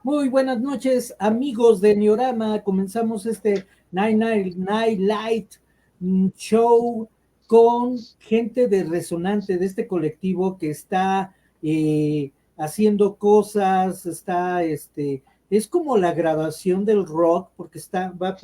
Muy buenas noches, amigos de Neorama. Comenzamos este Night Light Show con gente de Resonante, de este colectivo que está haciendo cosas, es como la graduación del rock, porque va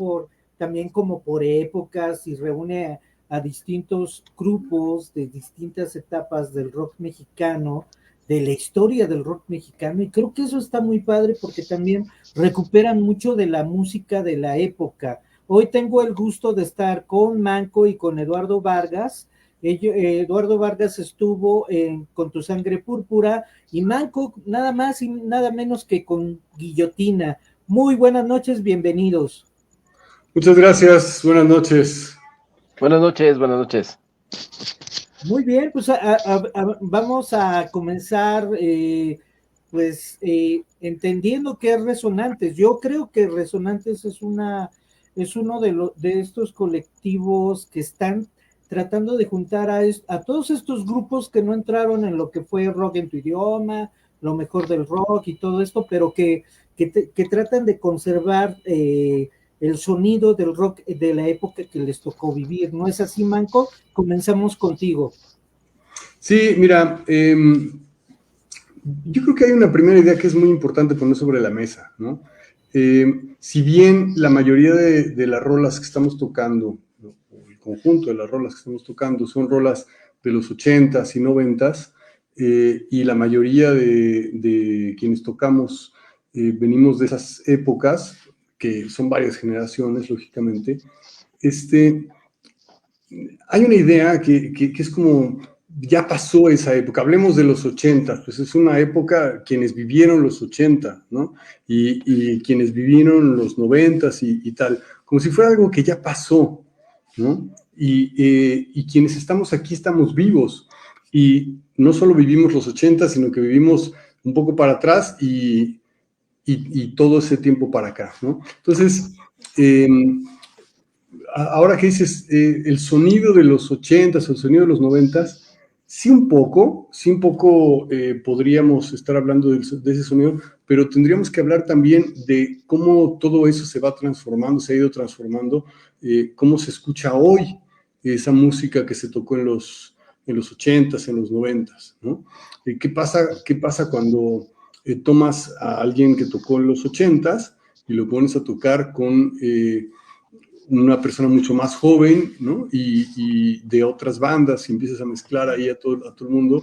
también como por épocas y reúne a distintos grupos de distintas etapas del rock mexicano, de la historia del rock mexicano, y creo que eso está muy padre porque también recuperan mucho de la música de la época. Hoy tengo el gusto de estar con Manco y con Eduardo Vargas. Eduardo Vargas estuvo con Tu Sangre Púrpura y Manco nada más y nada menos que con Guillotina. Muy buenas noches, bienvenidos. Muchas gracias, buenas noches. Buenas noches, buenas noches. Muy bien, pues vamos a comenzar entendiendo qué es Resonantes. Yo creo que Resonantes es uno de estos colectivos que están tratando de juntar a todos estos grupos que no entraron en lo que fue rock en tu idioma, lo mejor del rock y todo esto, pero que tratan de conservar el sonido del rock de la época que les tocó vivir. ¿No es así, Manco? Comenzamos contigo. Sí, mira, yo creo que hay una primera idea que es muy importante poner sobre la mesa, ¿no? Si bien la mayoría de las rolas que estamos tocando, ¿no? O el conjunto de las rolas que estamos tocando, son rolas de los 80s y 90s, y la mayoría de quienes tocamos venimos de esas épocas, que son varias generaciones, lógicamente. Hay una idea que es como, ya pasó esa época, hablemos de los 80, pues es una época, quienes vivieron los 80, ¿no? Y quienes vivieron los 90 y tal, como si fuera algo que ya pasó, ¿no? Y quienes estamos aquí estamos vivos, y no solo vivimos los 80, sino que vivimos un poco para atrás y todo ese tiempo para acá, ¿no? Entonces, ahora que dices el sonido de los 80s o el sonido de los 90s, sí un poco podríamos estar hablando de ese sonido, pero tendríamos que hablar también de cómo todo eso se va transformando, se ha ido transformando, cómo se escucha hoy esa música que se tocó en los 80s, en los 90s, ¿no? Qué pasa cuando tomas a alguien que tocó en los 80s y lo pones a tocar con una persona mucho más joven, ¿no? Y de otras bandas, y empiezas a mezclar ahí a todo el mundo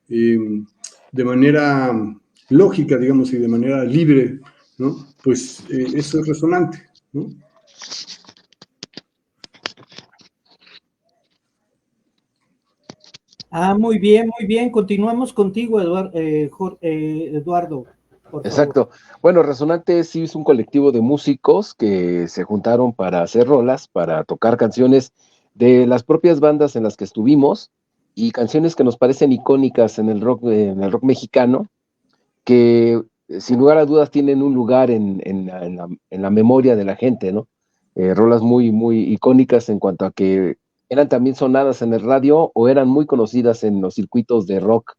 de manera lógica, digamos, y de manera libre, ¿no? Pues eso es resonante, ¿no? Muy bien, muy bien. Continuamos contigo, Eduardo, por favor. Exacto. Bueno, Resonante sí es un colectivo de músicos que se juntaron para hacer rolas, para tocar canciones de las propias bandas en las que estuvimos y canciones que nos parecen icónicas en el rock mexicano, que sin lugar a dudas tienen un lugar en la memoria de la gente, ¿no? Rolas muy, muy icónicas en cuanto a que eran también sonadas en el radio o eran muy conocidas en los circuitos de rock.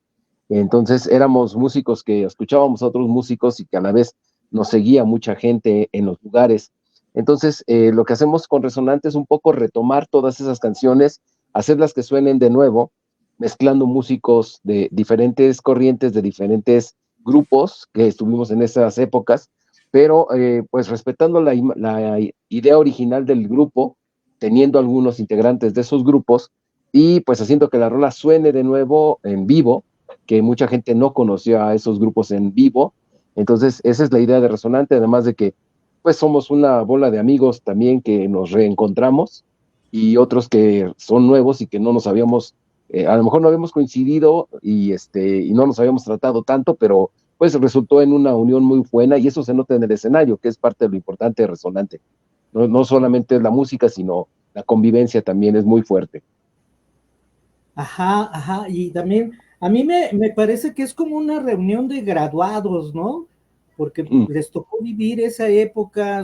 Entonces éramos músicos que escuchábamos a otros músicos y que a la vez nos seguía mucha gente en los lugares. Entonces, lo que hacemos con Resonante es un poco retomar todas esas canciones, hacerlas que suenen de nuevo, mezclando músicos de diferentes corrientes, de diferentes grupos que estuvimos en esas épocas, pero pues respetando la idea original del grupo, teniendo algunos integrantes de esos grupos y pues haciendo que la rola suene de nuevo en vivo, que mucha gente no conoció a esos grupos en vivo. Entonces, esa es la idea de Resonante, además de que pues somos una bola de amigos también que nos reencontramos y otros que son nuevos y que no nos habíamos, a lo mejor no habíamos coincidido y no nos habíamos tratado tanto, pero pues resultó en una unión muy buena y eso se nota en el escenario, que es parte de lo importante de Resonante. No solamente es la música, sino la convivencia también es muy fuerte. Ajá, ajá. Y también a mí me parece que es como una reunión de graduados, ¿no? Porque Mm. les tocó vivir esa época,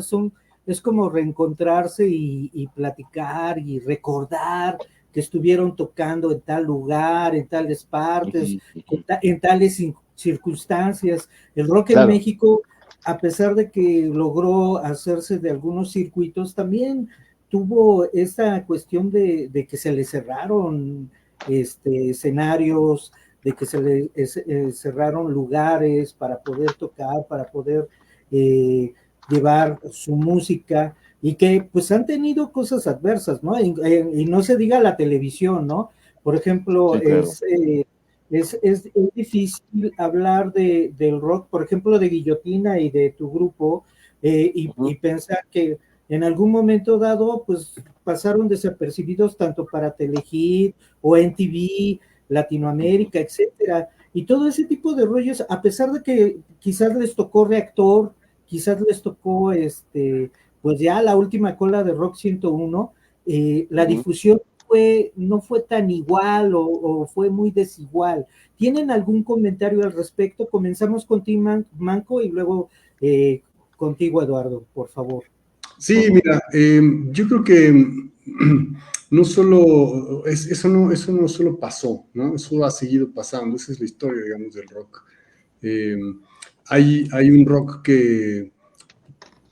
es como reencontrarse y platicar y recordar que estuvieron tocando en tal lugar, en tales partes, Ujú, ujú. en tales circunstancias. El rock en Claro. México a pesar de que logró hacerse de algunos circuitos, también tuvo esta cuestión de que se le cerraron escenarios, de que se le cerraron lugares para poder tocar, para poder eh, llevar su música, y que pues han tenido cosas adversas, ¿no? Y no se diga la televisión, ¿no? Por ejemplo, Sí, claro. es difícil hablar del rock, por ejemplo, de Guillotina y de tu grupo, y pensar que en algún momento dado, pues pasaron desapercibidos tanto para Telehit o MTV, Latinoamérica, etcétera. Y todo ese tipo de rollos, a pesar de que quizás les tocó Reactor, quizás les tocó pues ya la última cola de Rock 101, la difusión no fue tan igual o fue muy desigual. ¿Tienen algún comentario al respecto? Comenzamos con Tim Manco y luego contigo, Eduardo, por favor. Sí, mira, yo creo que no solo, eso no solo pasó, ¿no? Eso ha seguido pasando, esa es la historia, digamos, del rock. Eh, hay un rock que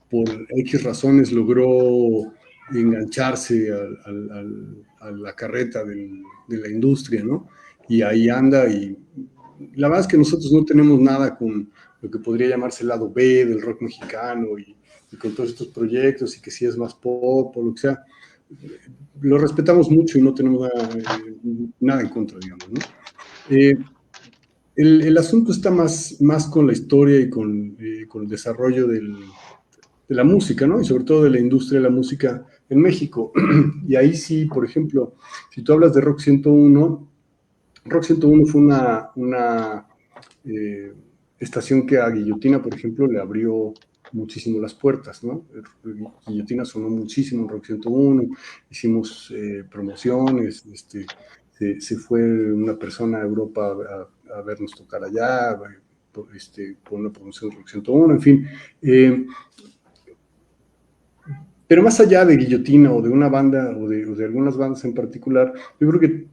por X razones logró engancharse a la carreta de la industria, ¿no? Y ahí anda, y la verdad es que nosotros no tenemos nada con lo que podría llamarse el lado B del rock mexicano y con todos estos proyectos, y que si es más pop o lo que sea, lo respetamos mucho y no tenemos nada en contra, digamos, ¿no? El asunto está más con la historia y con el desarrollo de la música, ¿no? Y sobre todo de la industria de la música en México. Y ahí sí, por ejemplo, si tú hablas de Rock 101, Rock 101 fue una estación que a Guillotina, por ejemplo, le abrió muchísimo las puertas, ¿no? Guillotina sonó muchísimo en Rock 101, hicimos promociones, se fue una persona a Europa a vernos tocar allá, con una promoción de Rock 101, en fin. Pero más allá de Guillotina o de una banda o de algunas bandas en particular, yo creo que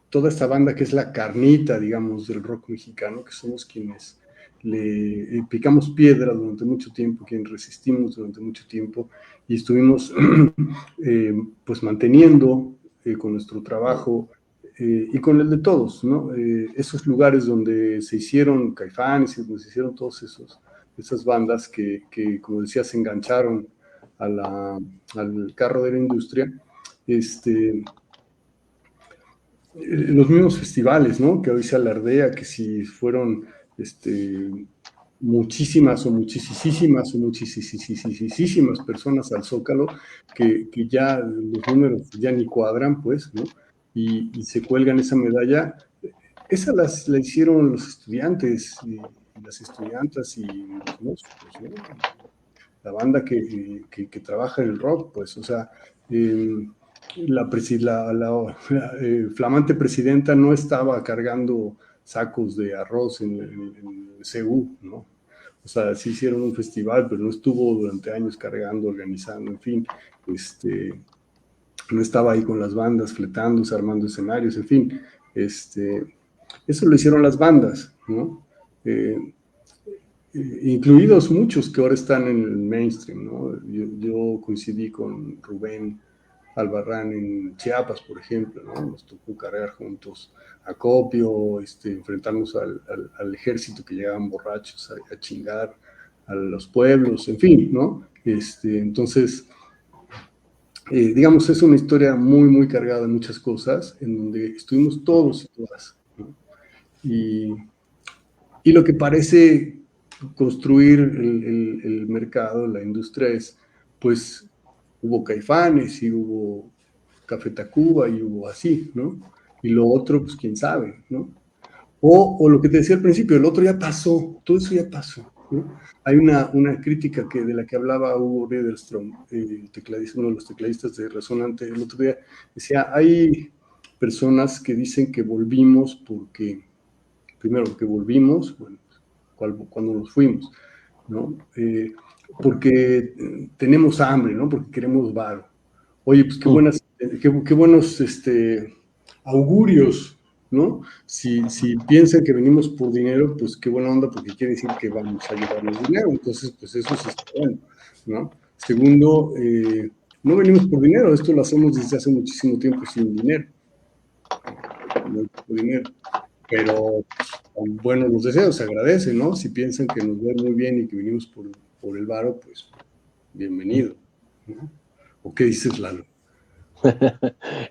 toda esta banda que es la carnita, digamos, del rock mexicano, que somos quienes le picamos piedra durante mucho tiempo, quienes resistimos durante mucho tiempo y estuvimos pues manteniendo con nuestro trabajo y con el de todos, ¿no? Esos lugares donde se hicieron Caifanes y donde se hicieron esas bandas que, como decía, se engancharon al carro de la industria, los mismos festivales, ¿no? Que hoy se alardea que si fueron muchísimas o muchísimas personas al Zócalo, que ya los números ya ni cuadran, pues, ¿no? Y se cuelgan esa medalla. Esa la hicieron los estudiantes y las estudiantas y los músicos, ¿no? La banda que trabaja en el rock, pues, o sea, la flamante presidenta no estaba cargando sacos de arroz en CU, ¿no? O sea, sí hicieron un festival, pero no estuvo durante años cargando, organizando, en fin, no estaba ahí con las bandas fletándose, armando escenarios, en fin, eso lo hicieron las bandas, ¿no? Incluidos muchos que ahora están en el mainstream, ¿no? Yo coincidí con Rubén Albarrán en Chiapas, por ejemplo, ¿no? Nos tocó cargar juntos acopio, enfrentarnos al ejército que llegaban borrachos a chingar a los pueblos, en fin, ¿no? Entonces, digamos, es una historia muy, muy cargada de muchas cosas, en donde estuvimos todos y todas, ¿no? Y lo que parece construir el mercado, la industria es, pues, hubo Caifanes y hubo Café Tacuba y hubo así, ¿no? Y lo otro, pues, quién sabe, ¿no? O lo que te decía al principio, el otro ya pasó, todo eso ya pasó, ¿no? Hay una crítica de la que hablaba Hugo Riederstrom, uno de los tecladistas de Resonante, el otro día, decía, hay personas que dicen que volvimos porque, primero, que volvimos, bueno, cuando nos fuimos, ¿no? Porque tenemos hambre, ¿no? Porque queremos varo. Oye, pues qué buenos augurios ¿no? Si piensan que venimos por dinero, pues qué buena onda, porque quiere decir que vamos a llevarnos dinero, entonces pues eso sí está bueno, ¿no? Segundo, no venimos por dinero, esto lo hacemos desde hace muchísimo tiempo sin dinero, no por dinero, pero con buenos los deseos, se agradece, ¿no? Si piensan que nos ve muy bien y que venimos por el varo, pues bienvenido, ¿no? ¿O qué dices, Lalo?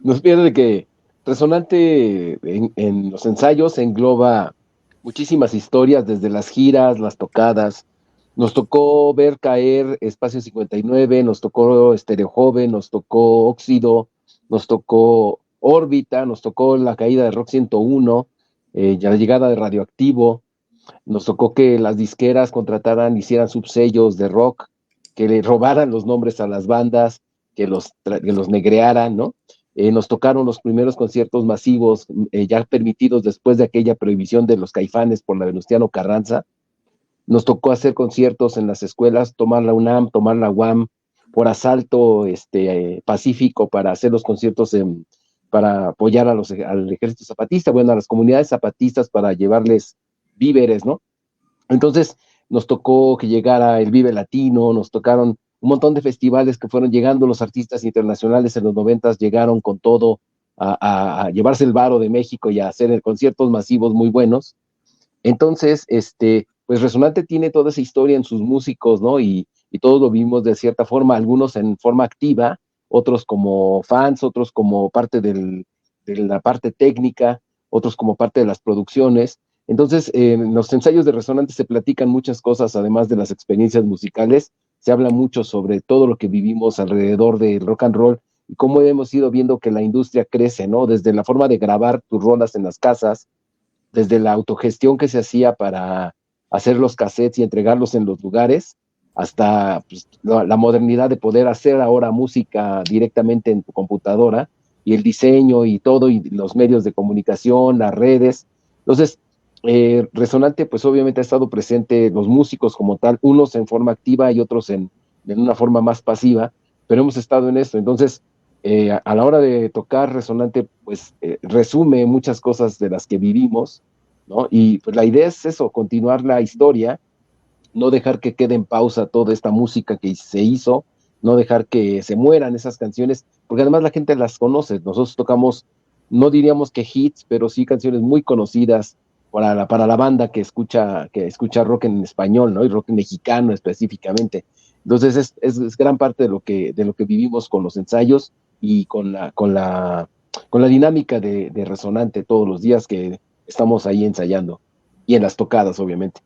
Nos pierde que Resonante en los ensayos engloba muchísimas historias, desde las giras, las tocadas. Nos tocó ver caer Espacio 59, nos tocó Estéreo Joven, nos tocó Óxido, nos tocó Órbita, nos tocó la caída de Rock 101, ya la llegada de Radioactivo, nos tocó que las disqueras contrataran, hicieran subsellos de rock, que le robaran los nombres a las bandas, que los negrearan, ¿no? Nos tocaron los primeros conciertos masivos ya permitidos después de aquella prohibición de los Caifanes por la Venustiano Carranza. Nos tocó hacer conciertos en las escuelas, tomar la UNAM, tomar la UAM, por asalto pacífico para hacer los conciertos para apoyar al ejército zapatista, bueno, a las comunidades zapatistas para llevarles víveres, ¿no? Entonces nos tocó que llegara el Vive Latino, nos tocaron un montón de festivales que fueron llegando, los artistas internacionales en los 90 llegaron con todo a llevarse el varo de México y a hacer conciertos masivos muy buenos. Entonces, pues Resonante tiene toda esa historia en sus músicos, ¿no? Y todos lo vimos de cierta forma, algunos en forma activa, otros como fans, otros como parte de la parte técnica, otros como parte de las producciones. Entonces, en los ensayos de Resonante se platican muchas cosas, además de las experiencias musicales, se habla mucho sobre todo lo que vivimos alrededor del rock and roll y cómo hemos ido viendo que la industria crece, ¿no? Desde la forma de grabar tus rolas en las casas, desde la autogestión que se hacía para hacer los cassettes y entregarlos en los lugares, hasta pues, la modernidad de poder hacer ahora música directamente en tu computadora, y el diseño y todo, y los medios de comunicación, las redes. Entonces, Resonante, pues obviamente ha estado presente los músicos como tal, unos en forma activa y otros en una forma más pasiva, pero hemos estado en esto. Entonces, a la hora de tocar Resonante, pues resume muchas cosas de las que vivimos, ¿no? Y pues la idea es eso, continuar la historia, no dejar que quede en pausa toda esta música que se hizo, no dejar que se mueran esas canciones, porque además la gente las conoce. Nosotros tocamos, no diríamos que hits, pero sí canciones muy conocidas para la banda que escucha rock en español, ¿no? Y rock mexicano específicamente. Entonces es gran parte de lo que vivimos con los ensayos y con la dinámica de Resonante todos los días que estamos ahí ensayando, y en las tocadas, obviamente.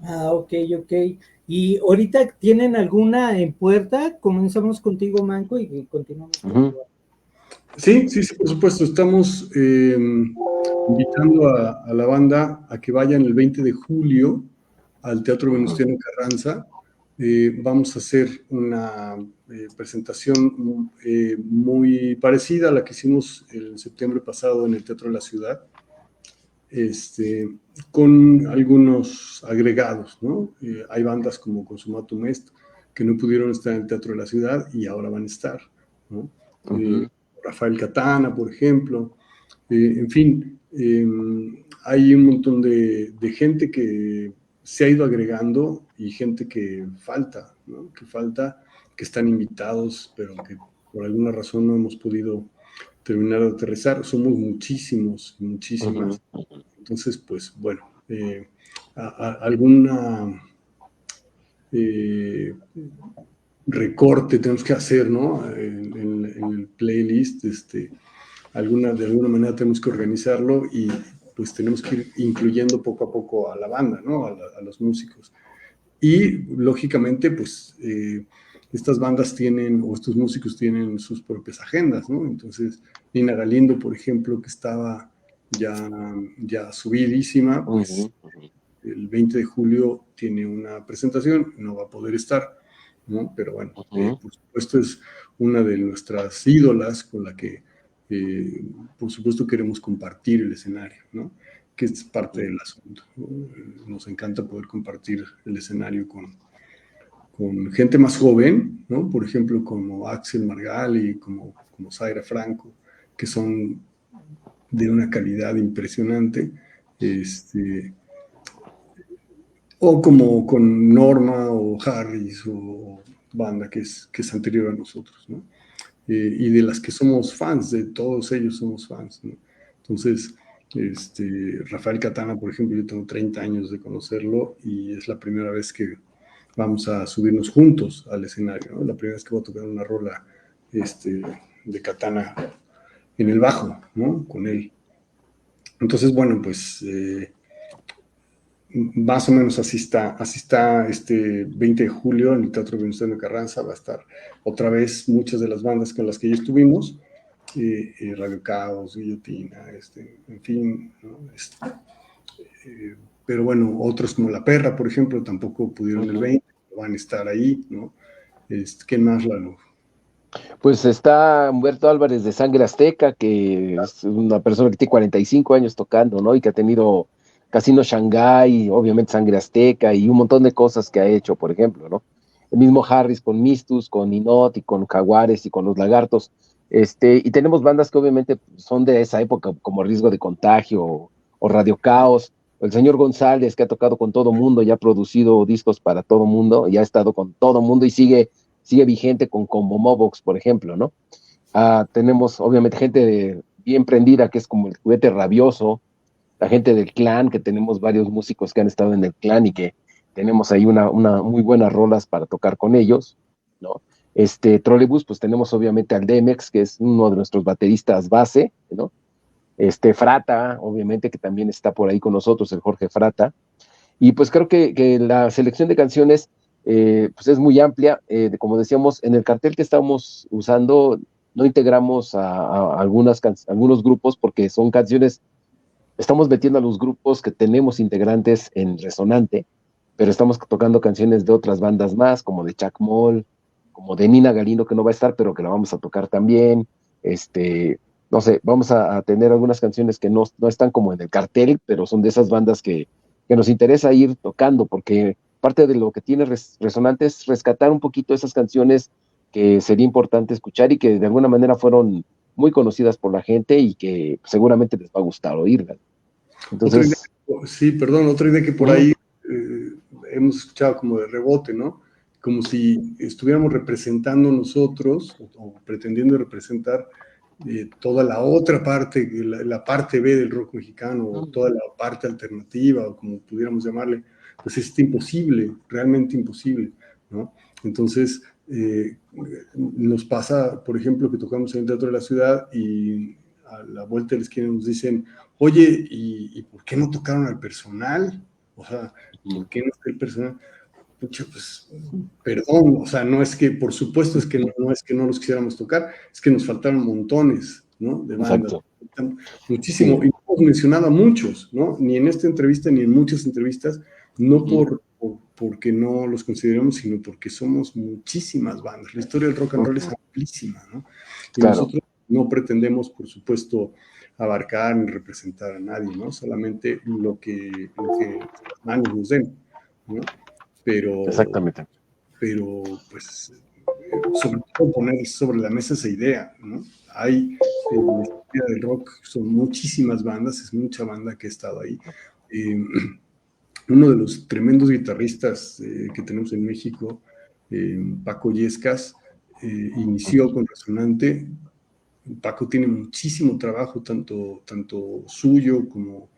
Ah, ok. ¿Y ahorita tienen alguna en puerta? Comenzamos contigo, Manco, y continuamos contigo. Sí, por supuesto. Estamos invitando a la banda a que vayan el 20 de julio al Teatro Venustiano Carranza. Vamos a hacer una presentación muy parecida a la que hicimos el septiembre pasado en el Teatro de la Ciudad, con algunos agregados, ¿no? Hay bandas como Consumatum Est que no pudieron estar en el Teatro de la Ciudad y ahora van a estar, ¿no? Rafael Catana, por ejemplo. En fin, hay un montón de gente que se ha ido agregando y gente que falta, ¿no? Que están invitados, pero que por alguna razón no hemos podido terminar de aterrizar. Somos muchísimas. Entonces, pues bueno, alguna recorte tenemos que hacer, ¿no? En el playlist, de alguna manera tenemos que organizarlo y pues tenemos que ir incluyendo poco a poco a la banda, ¿no? A los músicos. Y lógicamente, pues estas bandas tienen, o estos músicos tienen sus propias agendas, ¿no? Entonces, Nina Galindo, por ejemplo, que estaba ya subidísima, pues el 20 de julio tiene una presentación, no va a poder estar, ¿no? Pero bueno, por supuesto es una de nuestras ídolas con la que, por supuesto, queremos compartir el escenario, ¿no? Que es parte del asunto, ¿no? Nos encanta poder compartir el escenario con gente más joven, ¿no? Por ejemplo, como Axel Margali, como Zaira Franco, que son de una calidad impresionante, o como con Norma o Harris o banda que es anterior a nosotros, ¿no? Y de las que somos fans, de todos ellos somos fans, ¿no? Entonces, Rafael Catana, por ejemplo, yo tengo 30 años de conocerlo y es la primera vez que vamos a subirnos juntos al escenario, ¿no? La primera vez que voy a tocar una rola de Catana en el bajo, ¿no? Con él. Entonces, bueno, pues más o menos así está este 20 de julio en el Teatro Venustiano Carranza, va a estar otra vez muchas de las bandas con las que ya estuvimos, Radio Caos, Guillotina, en fin, ¿no? Pero bueno, otros como La Perra, por ejemplo, tampoco pudieron el 20, van a estar ahí, ¿no? ¿Quién más, Lalo? Pues está Humberto Álvarez de Sangre Azteca, que es una persona que tiene 45 años tocando, ¿no? Y que ha tenido Casino Shanghái, obviamente Sangre Azteca y un montón de cosas que ha hecho, por ejemplo, ¿no? El mismo Harris con Mistus, con Ninot y con Jaguares y con Los Lagartos. Y tenemos bandas que obviamente son de esa época, como Riesgo de Contagio o Radio Caos. El señor González, que ha tocado con todo mundo, ya ha producido discos para todo mundo, ya ha estado con todo mundo y sigue vigente con Combo Mobox, por ejemplo, ¿no? Tenemos obviamente gente bien prendida, que es como el Juguete Rabioso, la gente del Clan, que tenemos varios músicos que han estado en el Clan y que tenemos ahí una muy buenas rolas para tocar con ellos, ¿no? Trolebús, pues tenemos obviamente al Demex, que es uno de nuestros bateristas base, ¿no? Frata, obviamente, que también está por ahí con nosotros, el Jorge Frata. Y pues creo que la selección de canciones pues es muy amplia. Como decíamos, en el cartel que estamos usando no integramos a algunos grupos porque son canciones, estamos metiendo a los grupos que tenemos integrantes en Resonante, pero estamos tocando canciones de otras bandas más, como de Chacmol, como de Nina Galindo, que no va a estar, pero que la vamos a tocar también. No sé, vamos a tener algunas canciones que no están como en el cartel, pero son de esas bandas que nos interesa ir tocando, porque parte de lo que tiene Resonante es rescatar un poquito esas canciones que sería importante escuchar y que de alguna manera fueron muy conocidas por la gente y que seguramente les va a gustar oírlas. Entonces, otra idea que por ahí hemos escuchado como de rebote, ¿no? Como si estuviéramos representando nosotros o pretendiendo representar toda la otra parte, la parte B del rock mexicano, o toda la parte alternativa, o como pudiéramos llamarle, pues es imposible, realmente imposible, ¿no? Entonces, nos pasa, por ejemplo, que tocamos en el Teatro de la Ciudad y a la vuelta de la esquina nos dicen, oye, ¿y por qué no tocaron al personal? O sea, ¿por qué no está el personal? Pucha, pues, perdón, o sea, no es que, por supuesto, es que no es que no los quisiéramos tocar, es que nos faltaron montones, ¿no? De bandas. Exacto. Muchísimo, sí. Y hemos mencionado a muchos, ¿no? Ni en esta entrevista ni en muchas entrevistas, no porque no los consideremos, sino porque somos muchísimas bandas. La historia del rock and roll es amplísima, ¿no? Y nosotros no pretendemos, por supuesto, abarcar ni representar a nadie, ¿no? Solamente lo que las manos nos den, ¿no? Exactamente. Pero pues, sobre todo poner sobre la mesa esa idea, ¿no? Hay en la historia del rock, son muchísimas bandas, es mucha banda que ha estado ahí. Uno de los tremendos guitarristas que tenemos en México, Paco Yescas, inició con Resonante. Paco tiene muchísimo trabajo, tanto suyo como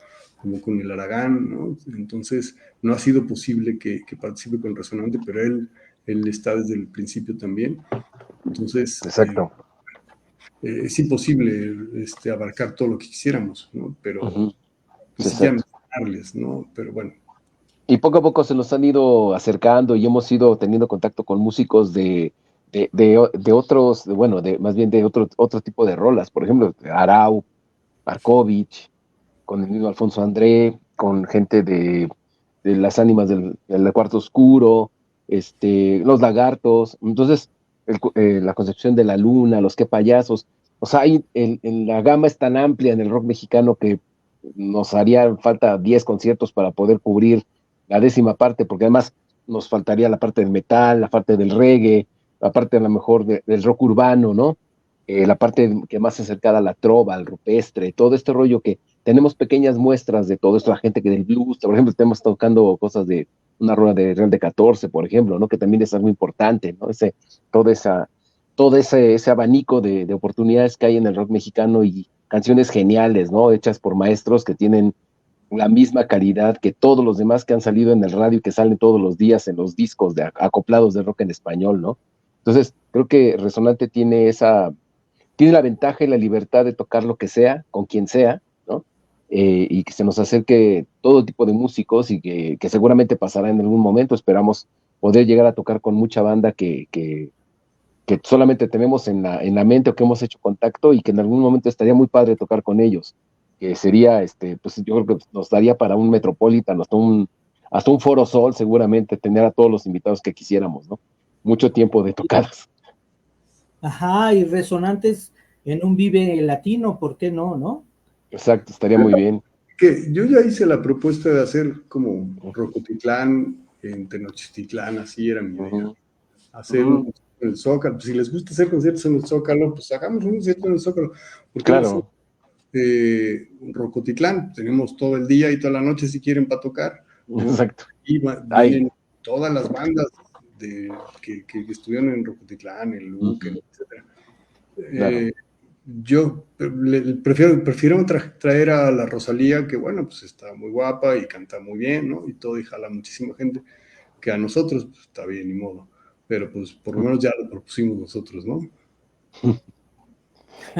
con el Aragán, ¿no? Entonces, no ha sido posible que participe con Resonante, pero él está desde el principio también. Entonces, exacto. Es imposible abarcar todo lo que quisiéramos, ¿no? Pero ni siquiera mencionarles, ¿no? Pero bueno. Y poco a poco se nos han ido acercando y hemos ido teniendo contacto con músicos de otros, bueno, más bien de otro tipo de rolas, por ejemplo, Arau, Markovich, con el mismo Alfonso André, con gente de las ánimas del Cuarto Oscuro, Los Lagartos, entonces la Concepción de la Luna, Los Qué Payasos, o sea, la gama es tan amplia en el rock mexicano que nos haría falta 10 conciertos para poder cubrir la 10ª parte, porque además nos faltaría la parte del metal, la parte del reggae, la parte a lo mejor del rock urbano, ¿no? la parte que más se acerca a la trova, al rupestre, todo este rollo que tenemos pequeñas muestras de todo esto, la gente que del blues, por ejemplo, estamos tocando cosas de una rueda de Real de 14, por ejemplo, ¿no? Que también es algo importante, ¿no? Todo esa, todo ese abanico de oportunidades que hay en el rock mexicano y canciones geniales, ¿no? Hechas por maestros que tienen la misma calidad que todos los demás que han salido en el radio y que salen todos los días en los discos acoplados de rock en español, ¿no? Entonces, creo que Resonante tiene la ventaja y la libertad de tocar lo que sea, con quien sea, ¿no? Y que se nos acerque todo tipo de músicos y que seguramente pasará en algún momento. Esperamos poder llegar a tocar con mucha banda que solamente tenemos en la mente o que hemos hecho contacto y que en algún momento estaría muy padre tocar con ellos, que sería, pues yo creo que nos daría para un Metropolitan, hasta un Foro Sol seguramente, tener a todos los invitados que quisiéramos, ¿no? Mucho tiempo de tocadas. Ajá, y Resonantes en un Vive Latino, ¿por qué no, no? Exacto, estaría muy bien. Que yo ya hice la propuesta de hacer como Rocotitlán, en Tenochtitlán, así era mi idea. Hacer un concierto en el Zócalo. Si les gusta hacer conciertos en el Zócalo, pues hagamos un concierto en el Zócalo. Porque claro. Rocotitlán, tenemos todo el día y toda la noche si quieren para tocar. Exacto. Y vienen todas las bandas que estuvieron en Rocotitlán, en Luque, etc. Claro. Yo prefiero traer a la Rosalía, que bueno, pues está muy guapa y canta muy bien, ¿no? Y todo, y jala muchísima gente, que a nosotros, pues está bien, ni modo. Pero pues por lo menos ya lo propusimos nosotros, ¿no?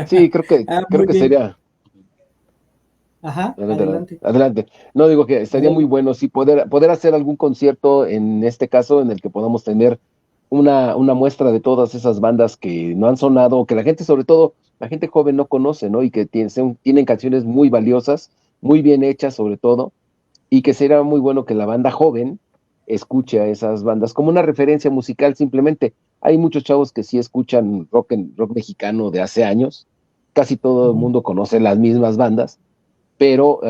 Sí, creo que sería. Ajá, adelante. Adelante. No, digo que estaría muy bueno sí poder hacer algún concierto en este caso en el que podamos tener una muestra de todas esas bandas que no han sonado, que la gente, sobre todo, la gente joven no conoce, ¿no? Y que tienen canciones muy valiosas, muy bien hechas sobre todo, y que sería muy bueno que la banda joven escuche a esas bandas como una referencia musical simplemente. Hay muchos chavos que sí escuchan rock mexicano de hace años, casi todo el mundo conoce las mismas bandas, pero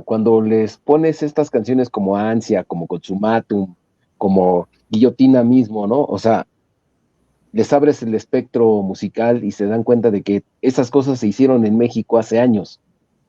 cuando les pones estas canciones como Ansia, como Consumatum, como Guillotina mismo, ¿no? O sea, les abres el espectro musical y se dan cuenta de que esas cosas se hicieron en México hace años.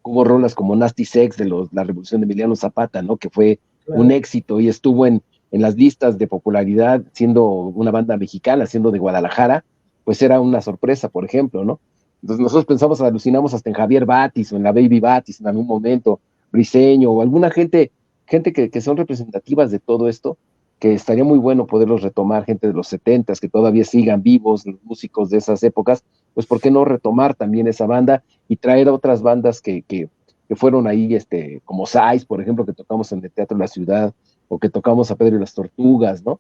Hubo rolas como Nasty Sex de la Revolución de Emiliano Zapata, ¿no? Que fue un éxito y estuvo en las listas de popularidad siendo una banda mexicana, siendo de Guadalajara, pues era una sorpresa, por ejemplo, ¿no? Entonces nosotros alucinamos hasta en Javier Batis o en la Baby Batis en algún momento, Briseño o alguna gente que son representativas de todo esto, que estaría muy bueno poderlos retomar, gente de los 70s, que todavía sigan vivos, los músicos de esas épocas, pues ¿por qué no retomar también esa banda y traer a otras bandas que fueron ahí, como Sais, por ejemplo, que tocamos en el Teatro de la Ciudad, o que tocamos a Pedro y las Tortugas, ¿no?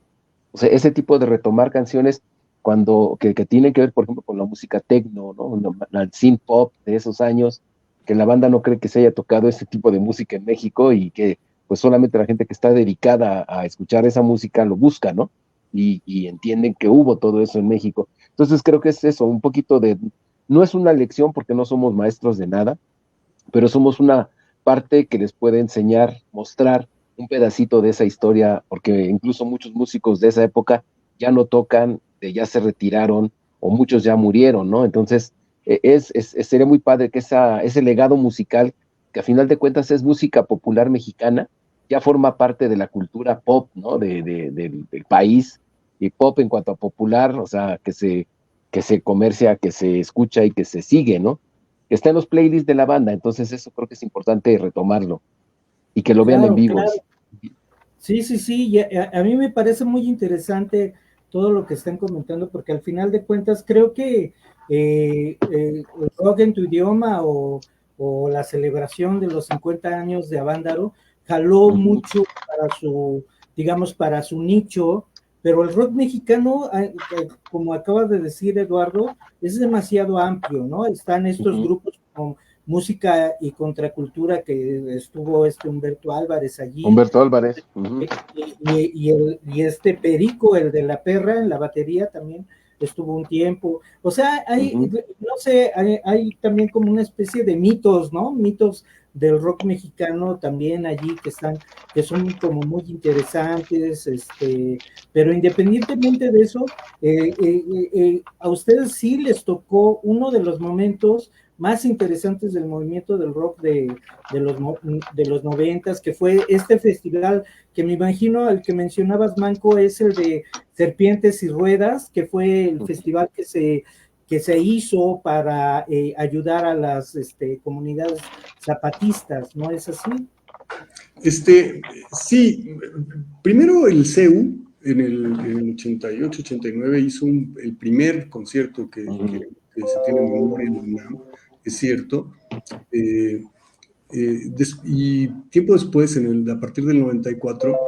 O sea, ese tipo de retomar canciones que tienen que ver, por ejemplo, con la música techno, ¿no? El synth pop de esos años, que la banda no cree que se haya tocado ese tipo de música en México y que pues solamente la gente que está dedicada a escuchar esa música lo busca, ¿no? Y entienden que hubo todo eso en México. Entonces creo que es eso, un poquito no es una lección porque no somos maestros de nada, pero somos una parte que les puede enseñar, mostrar un pedacito de esa historia, porque incluso muchos músicos de esa época ya no tocan, ya se retiraron o muchos ya murieron, ¿no? Entonces, sería muy padre que ese legado musical, que a final de cuentas es música popular mexicana, ya forma parte de la cultura pop, ¿no? Del país, y pop en cuanto a popular, o sea, que se comercia, que se escucha y que se sigue, ¿no? Que está en los playlists de la banda, entonces eso creo que es importante retomarlo y que lo vean en vivo. Claro. Sí, y a mí me parece muy interesante todo lo que están comentando, porque al final de cuentas creo que rock en tu idioma o la celebración de los 50 años de Avándaro jaló mucho para digamos, para su nicho, pero el rock mexicano, como acaba de decir Eduardo, es demasiado amplio, ¿no? Están estos grupos como Música y Contracultura, que estuvo Humberto Álvarez allí. Humberto Álvarez. Y este Perico, el de la perra, en la batería también estuvo un tiempo. O sea, hay, no sé, hay también como una especie de mitos, ¿no? Mitos del rock mexicano también allí que son como muy interesantes, pero independientemente de eso, a ustedes sí les tocó uno de los momentos más interesantes del movimiento del rock de los 90s, que fue este festival que me imagino el que mencionabas, Manco, es el de Serpientes y Ruedas, que fue el festival que se hizo para ayudar a las comunidades zapatistas, ¿no es así? Sí, primero el CEU en el 88, 89 hizo el primer concierto que se tiene en memoria en la UNAM, es cierto. Y tiempo después, a partir del 94,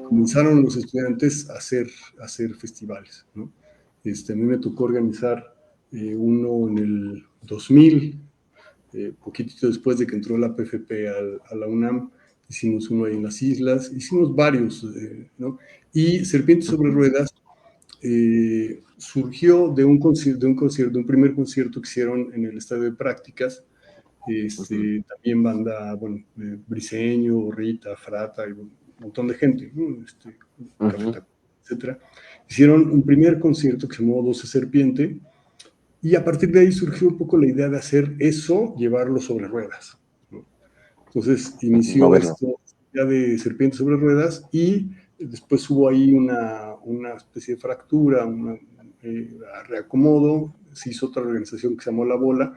comenzaron los estudiantes a hacer festivales, ¿no? A mí me tocó organizar uno en el 2000, poquitito después de que entró la PFP a la UNAM, hicimos uno ahí en las islas, hicimos varios, ¿no? Y Serpientes sobre Ruedas surgió de un primer concierto que hicieron en el estadio de prácticas. También banda, bueno, Briseño, Rita, Frata, y un montón de gente, ¿no? Etcétera. Hicieron un primer concierto que se llamó 12 Serpiente, y a partir de ahí surgió un poco la idea de hacer eso, llevarlo sobre ruedas, ¿no? Entonces inició esto ya de Serpientes sobre Ruedas, y después hubo ahí una especie de fractura, reacomodo, se hizo otra organización que se llamó La Bola,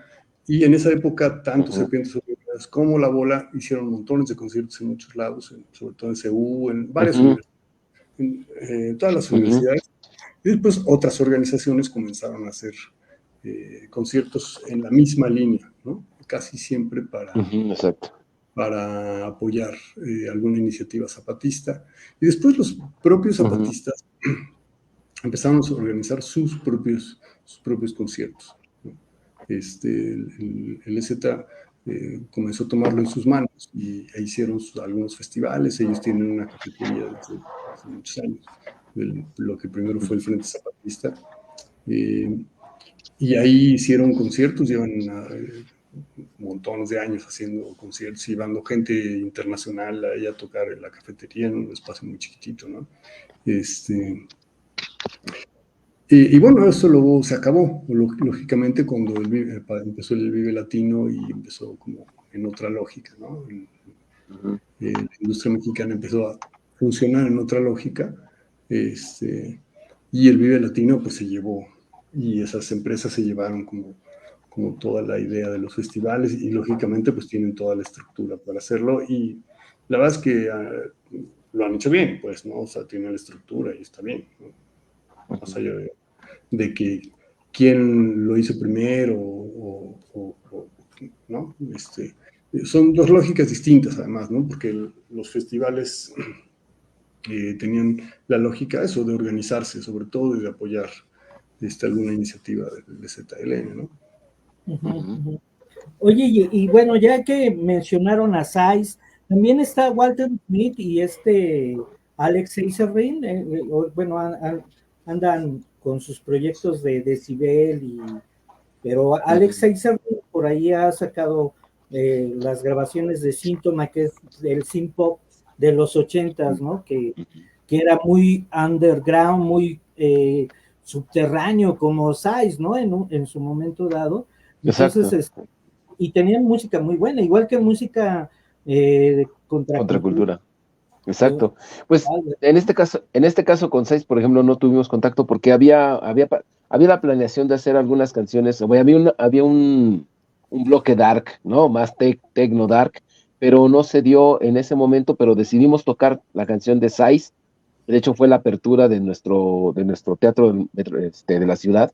y en esa época tanto Serpientes sobre Ruedas como La Bola hicieron montones de conciertos en muchos lados, sobre todo en CEU, en varias universidades, en todas las universidades, y después otras organizaciones comenzaron a hacer conciertos en la misma línea, ¿no? Casi siempre para apoyar alguna iniciativa zapatista. Y después los propios zapatistas empezaron a organizar sus propios conciertos, ¿no? El EZ comenzó a tomarlo en sus manos y hicieron algunos festivales. Ellos tienen una cafetería desde hace muchos años, lo que primero fue el Frente Zapatista. Y ahí hicieron conciertos, llevan montones de años haciendo conciertos, llevando gente internacional ahí a tocar en la cafetería en un espacio muy chiquitito, ¿no? Y bueno, eso luego se acabó, lógicamente, cuando empezó el Vive Latino y empezó como en otra lógica, ¿no? La industria mexicana empezó a funcionar en otra lógica, y el Vive Latino pues se llevó, y esas empresas se llevaron como toda la idea de los festivales, y lógicamente pues tienen toda la estructura para hacerlo, y la verdad es que lo han hecho bien, pues, ¿no? O sea, tienen la estructura y está bien, ¿no? Más allá de que quién lo hizo primero ¿no? Son dos lógicas distintas además, ¿no? Porque los festivales tenían la lógica eso de organizarse, sobre todo, y de apoyar alguna iniciativa de ZLN, ¿no? Oye, y bueno, ya que mencionaron a Sais, también está Walter Smith y Alex Seiserrin, bueno, andan con sus proyectos de Decibel, pero Alex Seiserrin por ahí ha sacado las grabaciones de Síntoma, que es el synth pop de los 80s, ¿no? Que era muy underground, muy subterráneo, como Sais, ¿no? En su momento dado. Entonces, y tenían música muy buena, igual que música de contracultura. Exacto. Pues en este caso con Sais, por ejemplo, no tuvimos contacto porque había la planeación de hacer algunas canciones. Había un bloque dark, ¿no? Más techno dark, pero no se dio en ese momento, pero decidimos tocar la canción de Sais. De hecho, fue la apertura de nuestro teatro de la ciudad,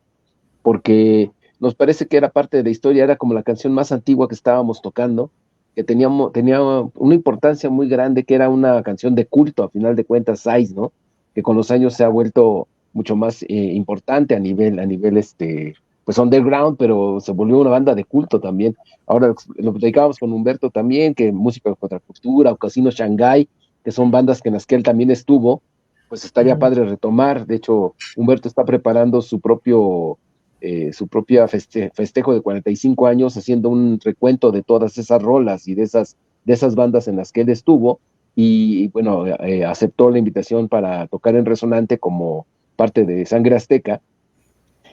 porque nos parece que era parte de la historia, era como la canción más antigua que estábamos tocando, que tenía una importancia muy grande, que era una canción de culto, a final de cuentas, Sais, ¿no? Que con los años se ha vuelto mucho más importante a nivel, pues underground, pero se volvió una banda de culto también. Ahora lo platicábamos con Humberto también, que música de contracultura, o Casino Shanghai, que son bandas que en las que él también estuvo, pues estaría padre retomar. De hecho, Humberto está preparando su propio su propia festejo de 45 años, haciendo un recuento de todas esas rolas y de esas bandas en las que él estuvo, y bueno, aceptó la invitación para tocar en Resonante como parte de Sangre Azteca.